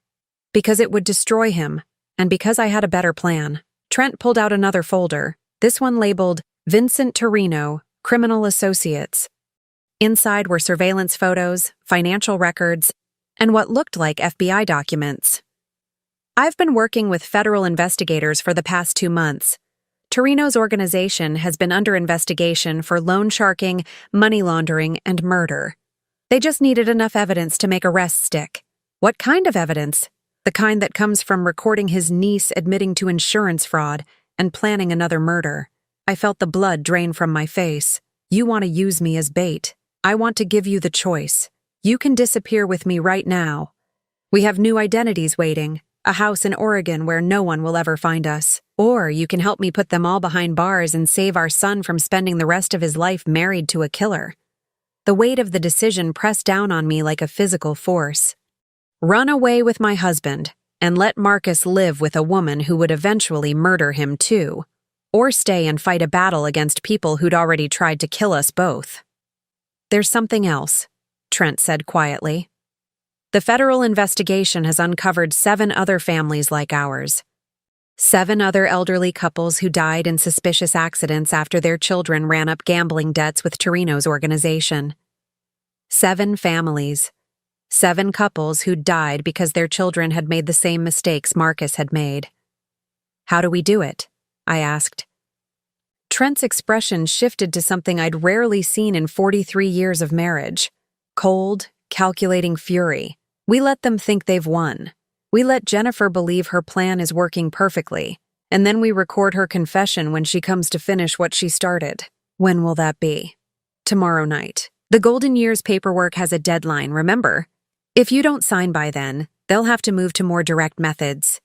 Because it would destroy him, and because I had a better plan. Trent pulled out another folder, this one labeled Vincent Torino, Criminal Associates. Inside were surveillance photos, financial records, and what looked like FBI documents. I've been working with federal investigators for the past 2 months. Torino's organization has been under investigation for loan sharking, money laundering, and murder. They just needed enough evidence to make arrests stick. What kind of evidence? The kind that comes from recording his niece admitting to insurance fraud and planning another murder. I felt the blood drain from my face. You want to use me as bait. I want to give you the choice. You can disappear with me right now. We have new identities waiting, a house in Oregon where no one will ever find us. Or you can help me put them all behind bars and save our son from spending the rest of his life married to a killer. The weight of the decision pressed down on me like a physical force. Run away with my husband, and let Marcus live with a woman who would eventually murder him too. Or stay and fight a battle against people who'd already tried to kill us both. There's something else, Trent said quietly. The federal investigation has uncovered 7 other families like ours. 7 other elderly couples who died in suspicious accidents after their children ran up gambling debts with Torino's organization. 7 families. 7 couples who died because their children had made the same mistakes Marcus had made. How do we do it? I asked. Trent's expression shifted to something I'd rarely seen in 43 years of marriage. Cold, calculating fury. We let them think they've won. We let Jennifer believe her plan is working perfectly, and then we record her confession when she comes to finish what she started. When will that be? Tomorrow night. The Golden Years paperwork has a deadline, remember? If you don't sign by then, they'll have to move to more direct methods.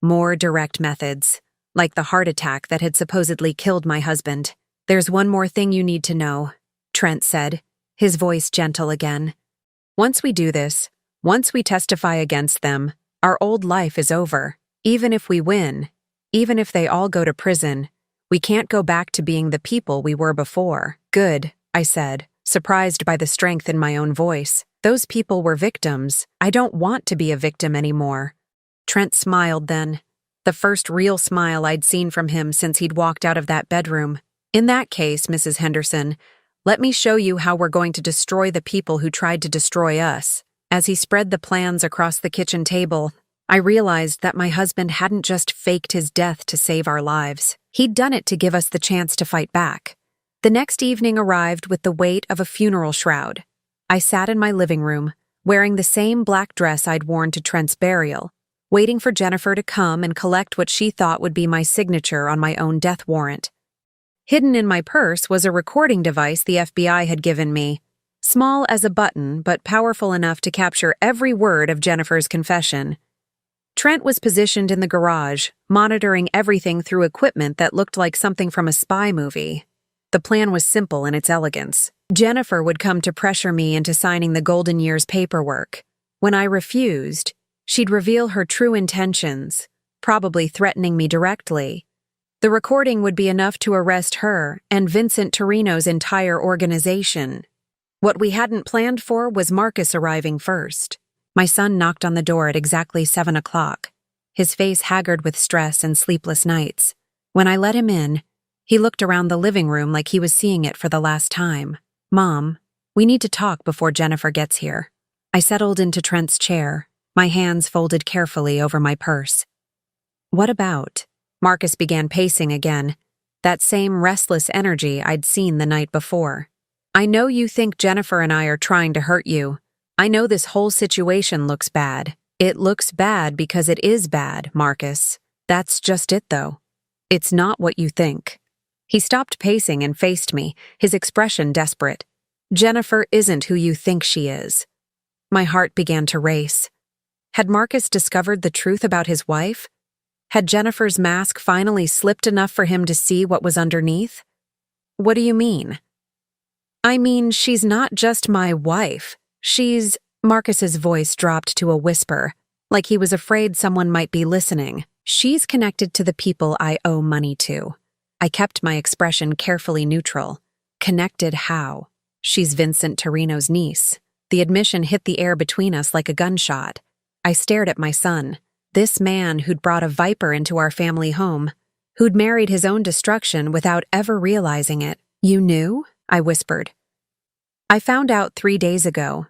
More direct methods. Like the heart attack that had supposedly killed my husband. There's one more thing you need to know, Trent said, his voice gentle again. Once we do this, once we testify against them, our old life is over. Even if we win, even if they all go to prison, we can't go back to being the people we were before. Good, I said, surprised by the strength in my own voice. Those people were victims. I don't want to be a victim anymore. Trent smiled then. The first real smile I'd seen from him since he'd walked out of that bedroom. In that case, Mrs. Henderson, let me show you how we're going to destroy the people who tried to destroy us. As he spread the plans across the kitchen table, I realized that my husband hadn't just faked his death to save our lives. He'd done it to give us the chance to fight back. The next evening arrived with the weight of a funeral shroud. I sat in my living room, wearing the same black dress I'd worn to Trent's burial, waiting for Jennifer to come and collect what she thought would be my signature on my own death warrant. Hidden in my purse was a recording device the FBI had given me, small as a button but powerful enough to capture every word of Jennifer's confession. Trent was positioned in the garage, monitoring everything through equipment that looked like something from a spy movie. The plan was simple in its elegance. Jennifer would come to pressure me into signing the Golden Years paperwork. When I refused, she'd reveal her true intentions, probably threatening me directly. The recording would be enough to arrest her and Vincent Torino's entire organization. What we hadn't planned for was Marcus arriving first. My son knocked on the door at exactly 7 o'clock, his face haggard with stress and sleepless nights. When I let him in, he looked around the living room like he was seeing it for the last time. Mom, we need to talk before Jennifer gets here. I settled into Trent's chair, my hands folded carefully over my purse. What about? Marcus began pacing again, that same restless energy I'd seen the night before. I know you think Jennifer and I are trying to hurt you. I know this whole situation looks bad. It looks bad because it is bad, Marcus. That's just it, though. It's not what you think." He stopped pacing and faced me, his expression desperate. "Jennifer isn't who you think she is." My heart began to race. Had Marcus discovered the truth about his wife? Had Jennifer's mask finally slipped enough for him to see what was underneath? "What do you mean?" "I mean, she's not just my wife. She's—" Marcus's voice dropped to a whisper, like he was afraid someone might be listening. "She's connected to the people I owe money to." I kept my expression carefully neutral. Connected how? She's Vincent Torino's niece. The admission hit the air between us like a gunshot. I stared at my son, this man who'd brought a viper into our family home, who'd married his own destruction without ever realizing it. "You knew?" I whispered. "I found out 3 days ago.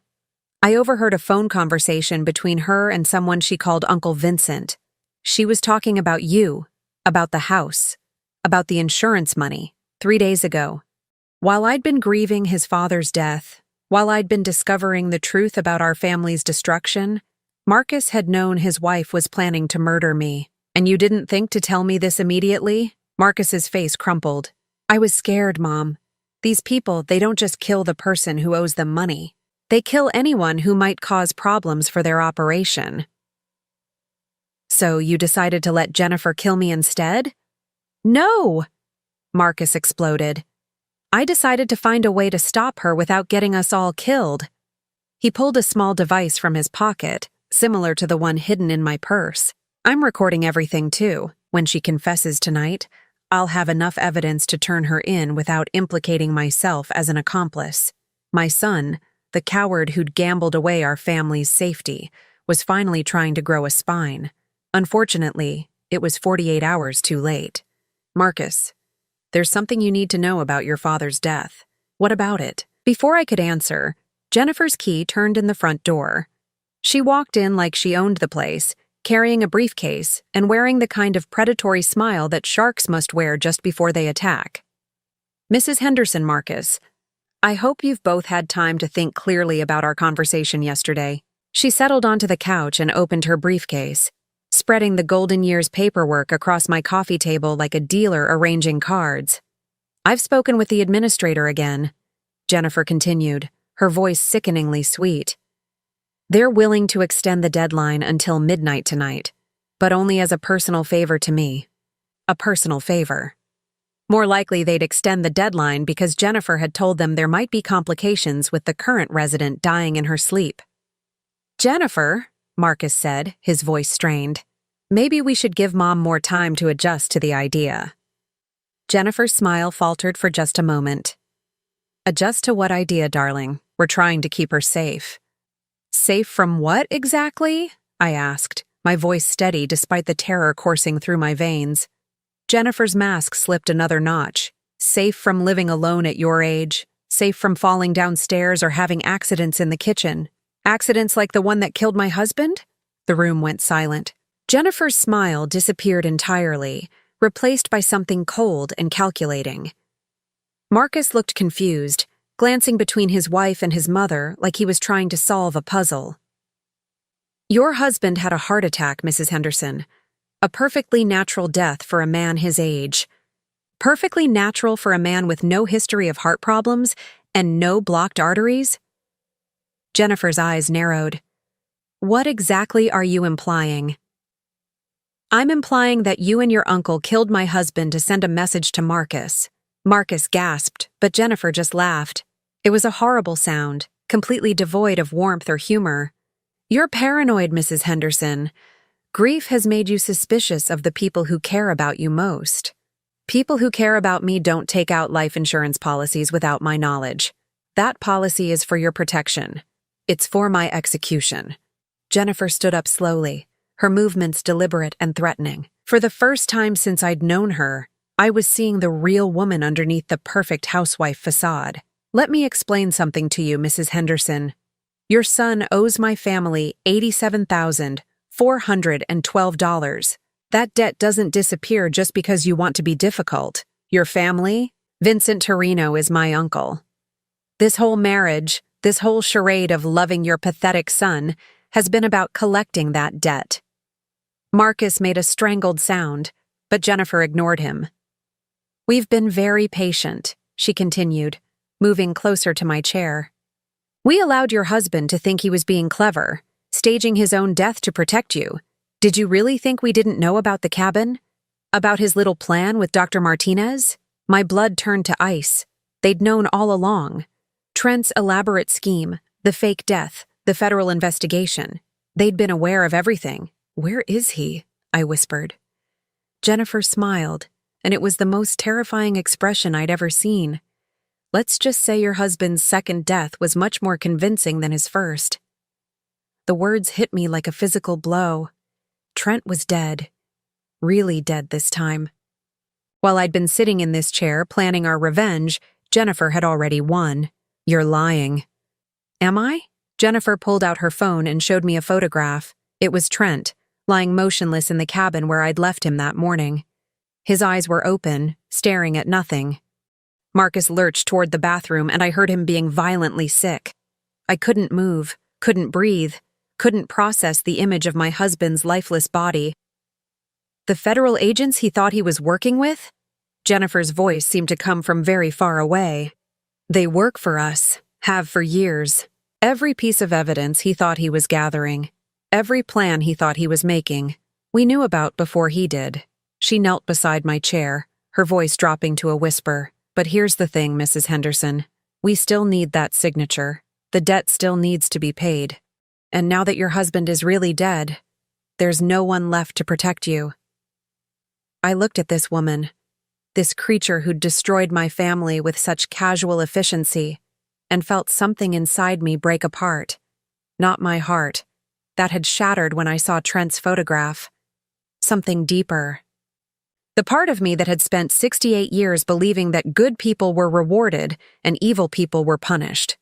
I overheard a phone conversation between her and someone she called Uncle Vincent. She was talking about you, about the house, about the insurance money, 3 days ago. While I'd been grieving his father's death, while I'd been discovering the truth about our family's destruction, Marcus had known his wife was planning to murder me. And you didn't think to tell me this immediately?" Marcus's face crumpled. "I was scared, Mom. These people, they don't just kill the person who owes them money. They kill anyone who might cause problems for their operation." "So you decided to let Jennifer kill me instead?" "No!" Marcus exploded. "I decided to find a way to stop her without getting us all killed." He pulled a small device from his pocket, similar to the one hidden in my purse. "I'm recording everything too. When she confesses tonight, I'll have enough evidence to turn her in without implicating myself as an accomplice." My son, the coward who'd gambled away our family's safety, was finally trying to grow a spine. Unfortunately, it was 48 hours too late. "Marcus, there's something you need to know about your father's death." "What about it?" Before I could answer, Jennifer's key turned in the front door. She walked in like she owned the place, carrying a briefcase and wearing the kind of predatory smile that sharks must wear just before they attack. "Mrs. Henderson, Marcus, I hope you've both had time to think clearly about our conversation yesterday." She settled onto the couch and opened her briefcase, spreading the golden years paperwork across my coffee table like a dealer arranging cards. "I've spoken with the administrator again," Jennifer continued, her voice sickeningly sweet. "They're willing to extend the deadline until midnight tonight, but only as a personal favor to me." A personal favor. More likely they'd extend the deadline because Jennifer had told them there might be complications with the current resident dying in her sleep. "Jennifer," Marcus said, his voice strained, "maybe we should give Mom more time to adjust to the idea." Jennifer's smile faltered for just a moment. "Adjust to what idea, darling? We're trying to keep her safe." "Safe from what exactly?" I asked, my voice steady despite the terror coursing through my veins. Jennifer's mask slipped another notch. "Safe from living alone at your age, safe from falling downstairs or having accidents in the kitchen. Accidents like the one that killed my husband?" The room went silent. Jennifer's smile disappeared entirely, replaced by something cold and calculating. Marcus looked confused, glancing between his wife and his mother like he was trying to solve a puzzle. "Your husband had a heart attack, Mrs. Henderson. A perfectly natural death for a man his age. Perfectly natural for a man with no history of heart problems and no blocked arteries?" Jennifer's eyes narrowed. "What exactly are you implying?" "I'm implying that you and your uncle killed my husband to send a message to Marcus." Marcus gasped, but Jennifer just laughed. It was a horrible sound, completely devoid of warmth or humor. "You're paranoid, Mrs. Henderson. Grief has made you suspicious of the people who care about you most. People who care about me don't take out life insurance policies without my knowledge. That policy is for your protection. It's for my execution." Jennifer stood up slowly, her movements deliberate and threatening. For the first time since I'd known her, I was seeing the real woman underneath the perfect housewife facade. "Let me explain something to you, Mrs. Henderson. Your son owes my family $87,412. That debt doesn't disappear just because you want to be difficult. Your family? Vincent Torino is my uncle. This whole marriage, this whole charade of loving your pathetic son, has been about collecting that debt." Marcus made a strangled sound, but Jennifer ignored him. "We've been very patient," she continued, moving closer to my chair. "We allowed your husband to think he was being clever, staging his own death to protect you. Did you really think we didn't know about the cabin? About his little plan with Dr. Martinez?" My blood turned to ice. They'd known all along. Trent's elaborate scheme, the fake death, the federal investigation. They'd been aware of everything. "Where is he?" I whispered. Jennifer smiled, and it was the most terrifying expression I'd ever seen. "Let's just say your husband's second death was much more convincing than his first." The words hit me like a physical blow. Trent was dead. Really dead this time. While I'd been sitting in this chair planning our revenge, Jennifer had already won. "You're lying." "Am I?" Jennifer pulled out her phone and showed me a photograph. It was Trent, lying motionless in the cabin where I'd left him that morning. His eyes were open, staring at nothing. Marcus lurched toward the bathroom, and I heard him being violently sick. I couldn't move, couldn't breathe, couldn't process the image of my husband's lifeless body. "The federal agents he thought he was working with?" Jennifer's voice seemed to come from very far away. "They work for us, have for years. Every piece of evidence he thought he was gathering, every plan he thought he was making, we knew about before he did." She knelt beside my chair, her voice dropping to a whisper. "But here's the thing, Mrs. Henderson. We still need that signature. The debt still needs to be paid. And now that your husband is really dead, there's no one left to protect you." I looked at this woman, this creature who'd destroyed my family with such casual efficiency, and felt something inside me break apart. Not my heart. That had shattered when I saw Trent's photograph. Something deeper. The part of me that had spent 68 years believing that good people were rewarded and evil people were punished.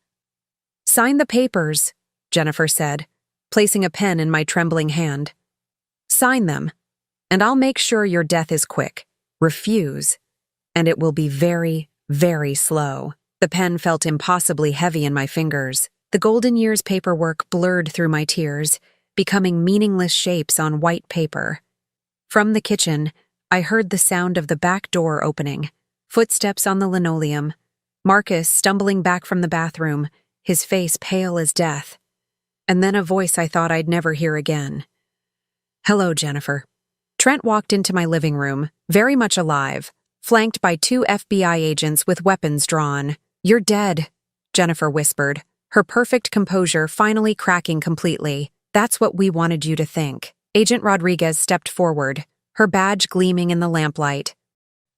"Sign the papers," Jennifer said, placing a pen in my trembling hand. "Sign them, and I'll make sure your death is quick. Refuse, and it will be very, very slow." The pen felt impossibly heavy in my fingers. The golden years paperwork blurred through my tears, becoming meaningless shapes on white paper. From the kitchen, I heard the sound of the back door opening, footsteps on the linoleum, Marcus stumbling back from the bathroom, his face pale as death. And then a voice I thought I'd never hear again. "Hello, Jennifer." Trent walked into my living room, very much alive, flanked by 2 FBI agents with weapons drawn. "You're dead," Jennifer whispered, her perfect composure finally cracking completely. "That's what we wanted you to think." Agent Rodriguez stepped forward, her badge gleaming in the lamplight.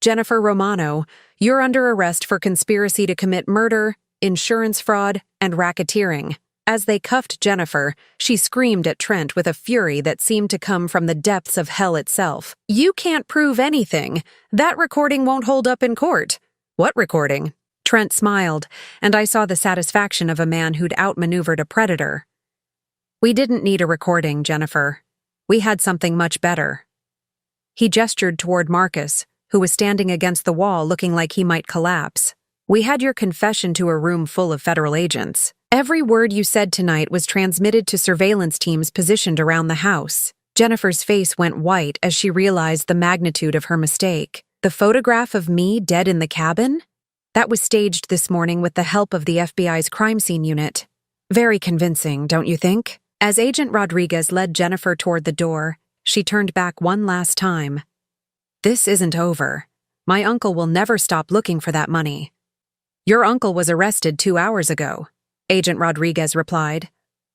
"Jennifer Romano, you're under arrest for conspiracy to commit murder, insurance fraud, and racketeering." As they cuffed Jennifer, she screamed at Trent with a fury that seemed to come from the depths of hell itself. "You can't prove anything. That recording won't hold up in court." "What recording?" Trent smiled, and I saw the satisfaction of a man who'd outmaneuvered a predator. "We didn't need a recording, Jennifer. We had something much better." He gestured toward Marcus, who was standing against the wall looking like he might collapse. "We had your confession to a room full of federal agents. Every word you said tonight was transmitted to surveillance teams positioned around the house." Jennifer's face went white as she realized the magnitude of her mistake. "The photograph of me dead in the cabin? That was staged this morning with the help of the FBI's crime scene unit. Very convincing, don't you think?" As Agent Rodriguez led Jennifer toward the door, she turned back one last time. "This isn't over. My uncle will never stop looking for that money." "Your uncle was arrested 2 hours ago," Agent Rodriguez replied,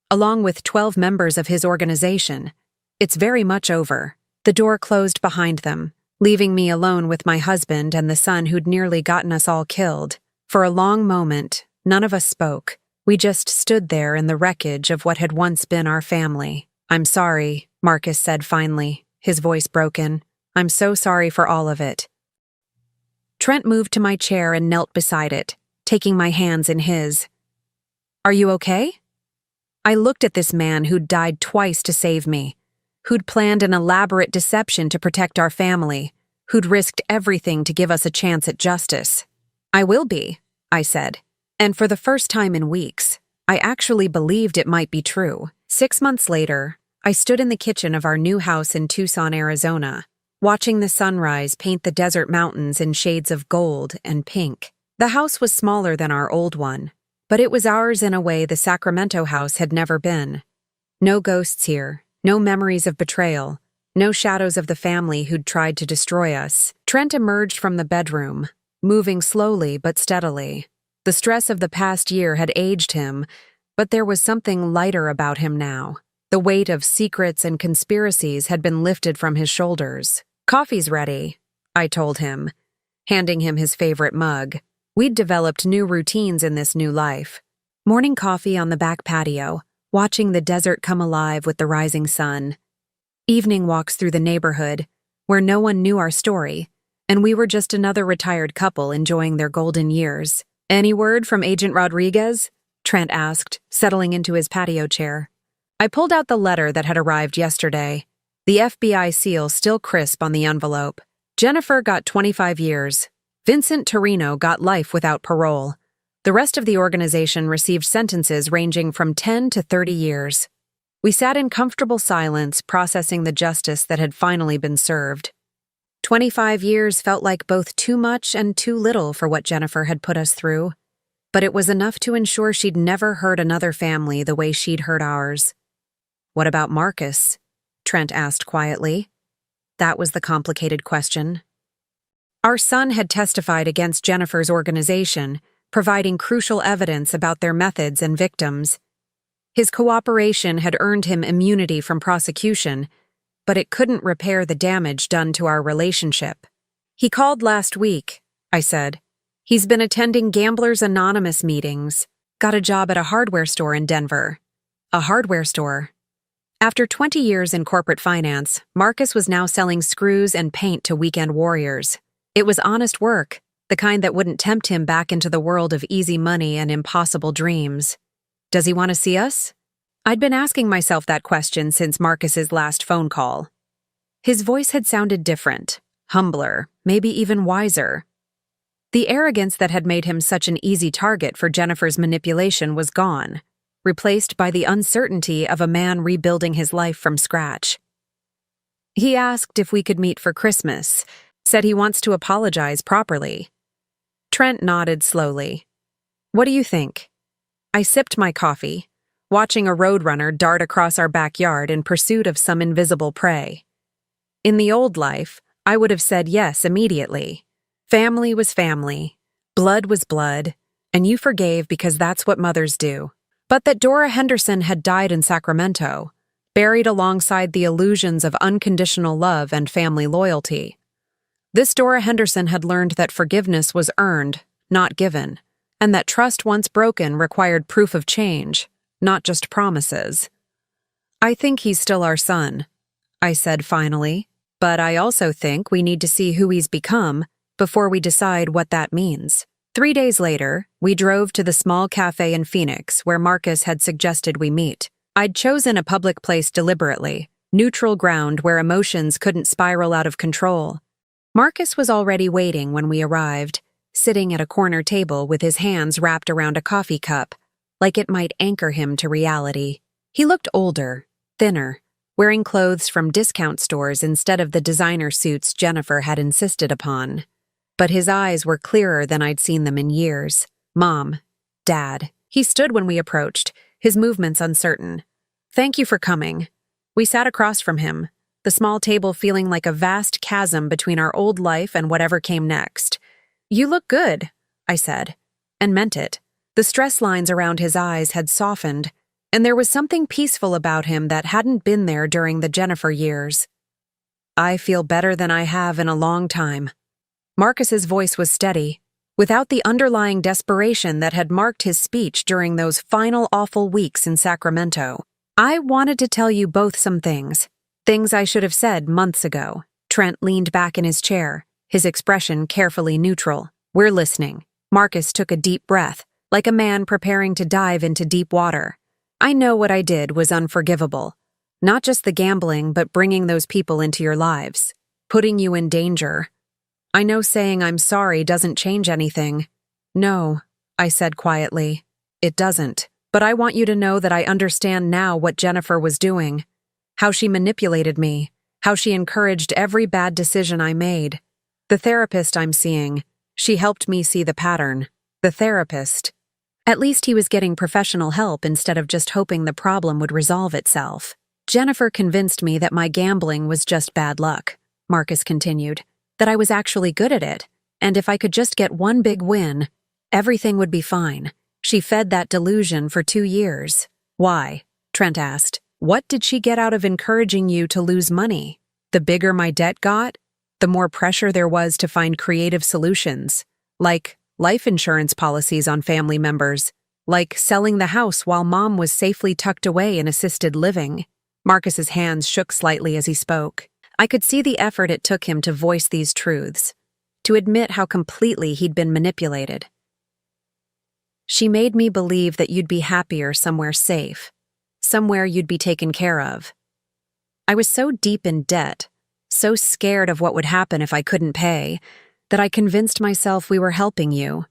"along with 12 members of his organization. It's very much over." The door closed behind them, leaving me alone with my husband and the son who'd nearly gotten us all killed. For a long moment, none of us spoke. We just stood there in the wreckage of what had once been our family. "I'm sorry," Marcus said finally, his voice broken. "I'm so sorry for all of it." Trent moved to my chair and knelt beside it, taking my hands in his. "Are you okay?" I looked at this man who'd died twice to save me, who'd planned an elaborate deception to protect our family, who'd risked everything to give us a chance at justice. "I will be," I said. And for the first time in weeks, I actually believed it might be true. 6 months later, I stood in the kitchen of our new house in Tucson, Arizona, watching the sunrise paint the desert mountains in shades of gold and pink. The house was smaller than our old one, but it was ours in a way the Sacramento house had never been. No ghosts here, no memories of betrayal, no shadows of the family who'd tried to destroy us. Trent emerged from the bedroom, moving slowly but steadily. The stress of the past year had aged him, but there was something lighter about him now. The weight of secrets and conspiracies had been lifted from his shoulders. "Coffee's ready," I told him, handing him his favorite mug. We'd developed new routines in this new life. Morning coffee on the back patio, watching the desert come alive with the rising sun. Evening walks through the neighborhood, where no one knew our story, and we were just another retired couple enjoying their golden years. "Any word from Agent Rodriguez?" Trent asked, settling into his patio chair. I pulled out the letter that had arrived yesterday, the FBI seal still crisp on the envelope. Jennifer got 25 years. Vincent Torino got life without parole. The rest of the organization received sentences ranging from 10 to 30 years. We sat in comfortable silence, processing the justice that had finally been served. 25 years felt like both too much and too little for what Jennifer had put us through, but it was enough to ensure she'd never hurt another family the way she'd hurt ours. "What about Marcus?" Trent asked quietly. That was the complicated question. Our son had testified against Jennifer's organization, providing crucial evidence about their methods and victims. His cooperation had earned him immunity from prosecution, but it couldn't repair the damage done to our relationship. "He called last week," I said. "He's been attending Gamblers Anonymous meetings, got a job at a hardware store in Denver." A hardware store. After 20 years in corporate finance, Marcus was now selling screws and paint to weekend warriors. It was honest work, the kind that wouldn't tempt him back into the world of easy money and impossible dreams. "Does he want to see us?" I'd been asking myself that question since Marcus's last phone call. His voice had sounded different, humbler, maybe even wiser. The arrogance that had made him such an easy target for Jennifer's manipulation was gone, replaced by the uncertainty of a man rebuilding his life from scratch. He asked if we could meet for Christmas, said he wants to apologize properly. Trent nodded slowly. "What do you think?" I sipped my coffee, watching a roadrunner dart across our backyard in pursuit of some invisible prey. In the old life, I would have said yes immediately. Family was family, blood was blood, and you forgave because that's what mothers do. But that Dora Henderson had died in Sacramento, buried alongside the illusions of unconditional love and family loyalty. This Dora Henderson had learned that forgiveness was earned, not given, and that trust once broken required proof of change, not just promises. "I think he's still our son," I said finally, "but I also think we need to see who he's become before we decide what that means." 3 days later, we drove to the small cafe in Phoenix where Marcus had suggested we meet. I'd chosen a public place deliberately, neutral ground where emotions couldn't spiral out of control. Marcus was already waiting when we arrived, sitting at a corner table with his hands wrapped around a coffee cup, like it might anchor him to reality. He looked older, thinner, wearing clothes from discount stores instead of the designer suits Jennifer had insisted upon. But his eyes were clearer than I'd seen them in years. "Mom, Dad." He stood when we approached, his movements uncertain. "Thank you for coming." We sat across from him, the small table feeling like a vast chasm between our old life and whatever came next. "You look good," I said, and meant it. The stress lines around his eyes had softened, and there was something peaceful about him that hadn't been there during the Jennifer years. "I feel better than I have in a long time." Marcus's voice was steady, without the underlying desperation that had marked his speech during those final awful weeks in Sacramento. "I wanted to tell you both some things I should have said months ago." Trent leaned back in his chair, his expression carefully neutral. "We're listening." Marcus took a deep breath, like a man preparing to dive into deep water. "I know what I did was unforgivable. Not just the gambling, but bringing those people into your lives, putting you in danger. I know saying I'm sorry doesn't change anything. No, I said quietly. It doesn't. But I want you to know that I understand now what Jennifer was doing. How she manipulated me. How she encouraged every bad decision I made. The therapist I'm seeing, she helped me see the pattern. The therapist. At least he was getting professional help instead of just hoping the problem would resolve itself. Jennifer convinced me that my gambling was just bad luck, Marcus continued, that I was actually good at it, and if I could just get one big win, everything would be fine. She fed that delusion for 2 years. Why? Trent asked. What did she get out of encouraging you to lose money? The bigger my debt got, the more pressure there was to find creative solutions, like life insurance policies on family members, like selling the house while Mom was safely tucked away in assisted living. Marcus's hands shook slightly as he spoke. I could see the effort it took him to voice these truths, to admit how completely he'd been manipulated. She made me believe that you'd be happier somewhere safe, somewhere you'd be taken care of. I was so deep in debt, so scared of what would happen if I couldn't pay, that I convinced myself we were helping you.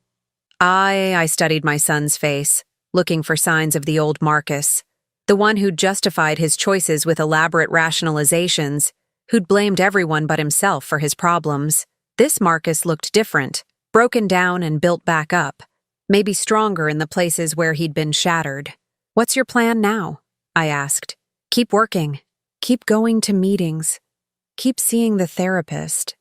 I studied my son's face, looking for signs of the old Marcus, the one who'd justified his choices with elaborate rationalizations, who'd blamed everyone but himself for his problems. This Marcus looked different, broken down and built back up, maybe stronger in the places where he'd been shattered. What's your plan now? I asked. Keep working. Keep going to meetings. Keep seeing the therapist.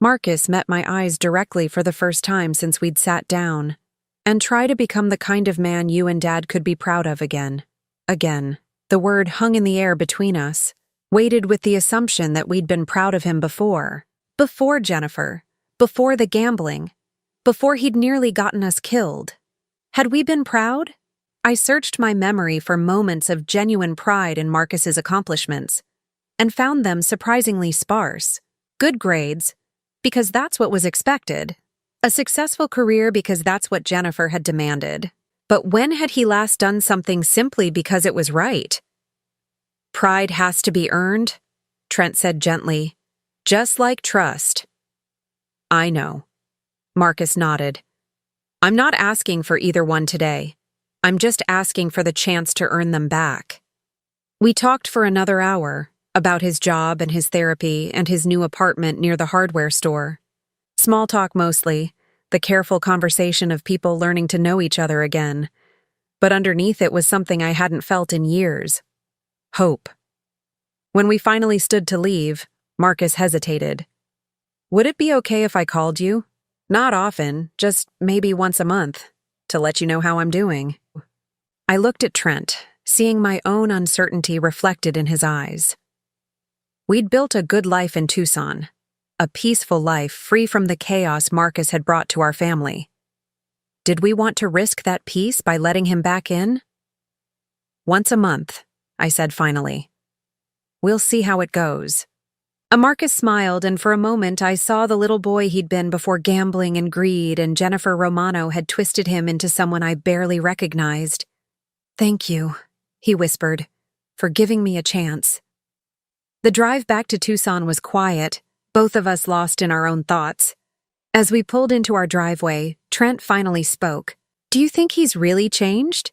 Marcus met my eyes directly for the first time since we'd sat down, and try to become the kind of man you and Dad could be proud of again. Again. The word hung in the air between us, weighted with the assumption that we'd been proud of him before. Before Jennifer. Before the gambling. Before he'd nearly gotten us killed. Had we been proud? I searched my memory for moments of genuine pride in Marcus's accomplishments, and found them surprisingly sparse. Good grades, because that's what was expected. A successful career because that's what Jennifer had demanded. But when had he last done something simply because it was right? Pride has to be earned, Trent said gently, just like trust. I know. Marcus nodded. I'm not asking for either one today. I'm just asking for the chance to earn them back. We talked for another hour, about his job and his therapy and his new apartment near the hardware store. Small talk mostly, the careful conversation of people learning to know each other again. But underneath it was something I hadn't felt in years. Hope. When we finally stood to leave, Marcus hesitated. Would it be okay if I called you? Not often, just maybe once a month, to let you know how I'm doing. I looked at Trent, seeing my own uncertainty reflected in his eyes. We'd built a good life in Tucson, a peaceful life free from the chaos Marcus had brought to our family. Did we want to risk that peace by letting him back in? Once a month, I said finally. We'll see how it goes. Marcus smiled, and for a moment I saw the little boy he'd been before gambling and greed, and Jennifer Romano had twisted him into someone I barely recognized. Thank you, he whispered, for giving me a chance. The drive back to Tucson was quiet, both of us lost in our own thoughts. As we pulled into our driveway, Trent finally spoke. Do you think he's really changed?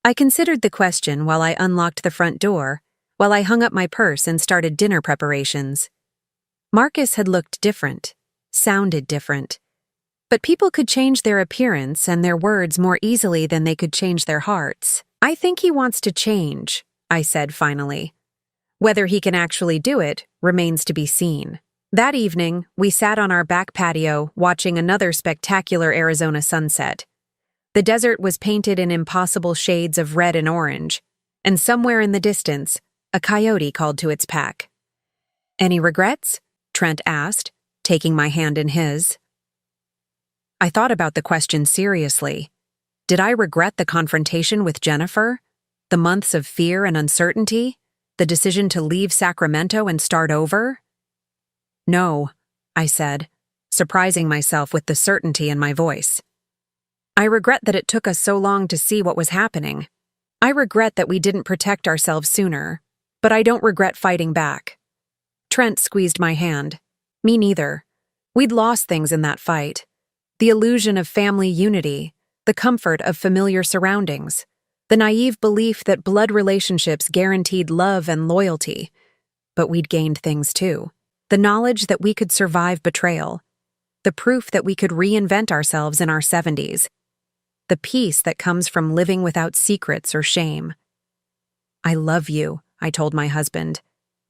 I considered the question while I unlocked the front door, while I hung up my purse and started dinner preparations. Marcus had looked different, sounded different. But people could change their appearance and their words more easily than they could change their hearts. I think he wants to change, I said finally. Whether he can actually do it remains to be seen. That evening, we sat on our back patio watching another spectacular Arizona sunset. The desert was painted in impossible shades of red and orange, and somewhere in the distance, a coyote called to its pack. Any regrets? Trent asked, taking my hand in his. I thought about the question seriously. Did I regret the confrontation with Jennifer? The months of fear and uncertainty? The decision to leave Sacramento and start over? No, I said, surprising myself with the certainty in my voice. I regret that it took us so long to see what was happening. I regret that we didn't protect ourselves sooner, but I don't regret fighting back. Trent squeezed my hand. Me neither. We'd lost things in that fight, The illusion of family unity, the comfort of familiar surroundings, the naive belief that blood relationships guaranteed love and loyalty. But we'd gained things too. The knowledge that we could survive betrayal, the proof that we could reinvent ourselves in our 70s, the peace that comes from living without secrets or shame. "I love you," I told my husband,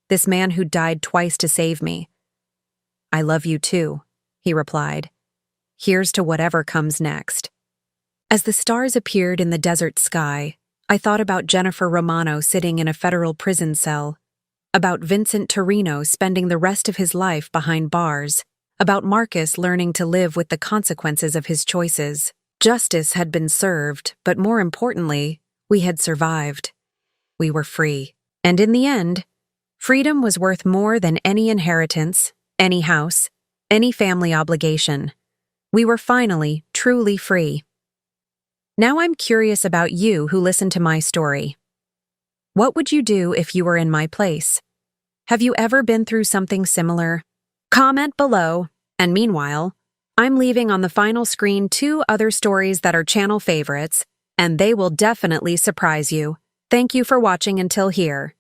this man who died twice to save me. "I love you too," he replied. "Here's to whatever comes next." As the stars appeared in the desert sky, I thought about Jennifer Romano sitting in a federal prison cell, about Vincent Torino spending the rest of his life behind bars, about Marcus learning to live with the consequences of his choices. Justice had been served, but more importantly, we had survived. We were free. And in the end, freedom was worth more than any inheritance, any house, any family obligation. We were finally, truly free. Now I'm curious about you who listened to my story. What would you do if you were in my place? Have you ever been through something similar? Comment below, and meanwhile, I'm leaving on the final screen 2 other stories that are channel favorites, and they will definitely surprise you. Thank you for watching until here.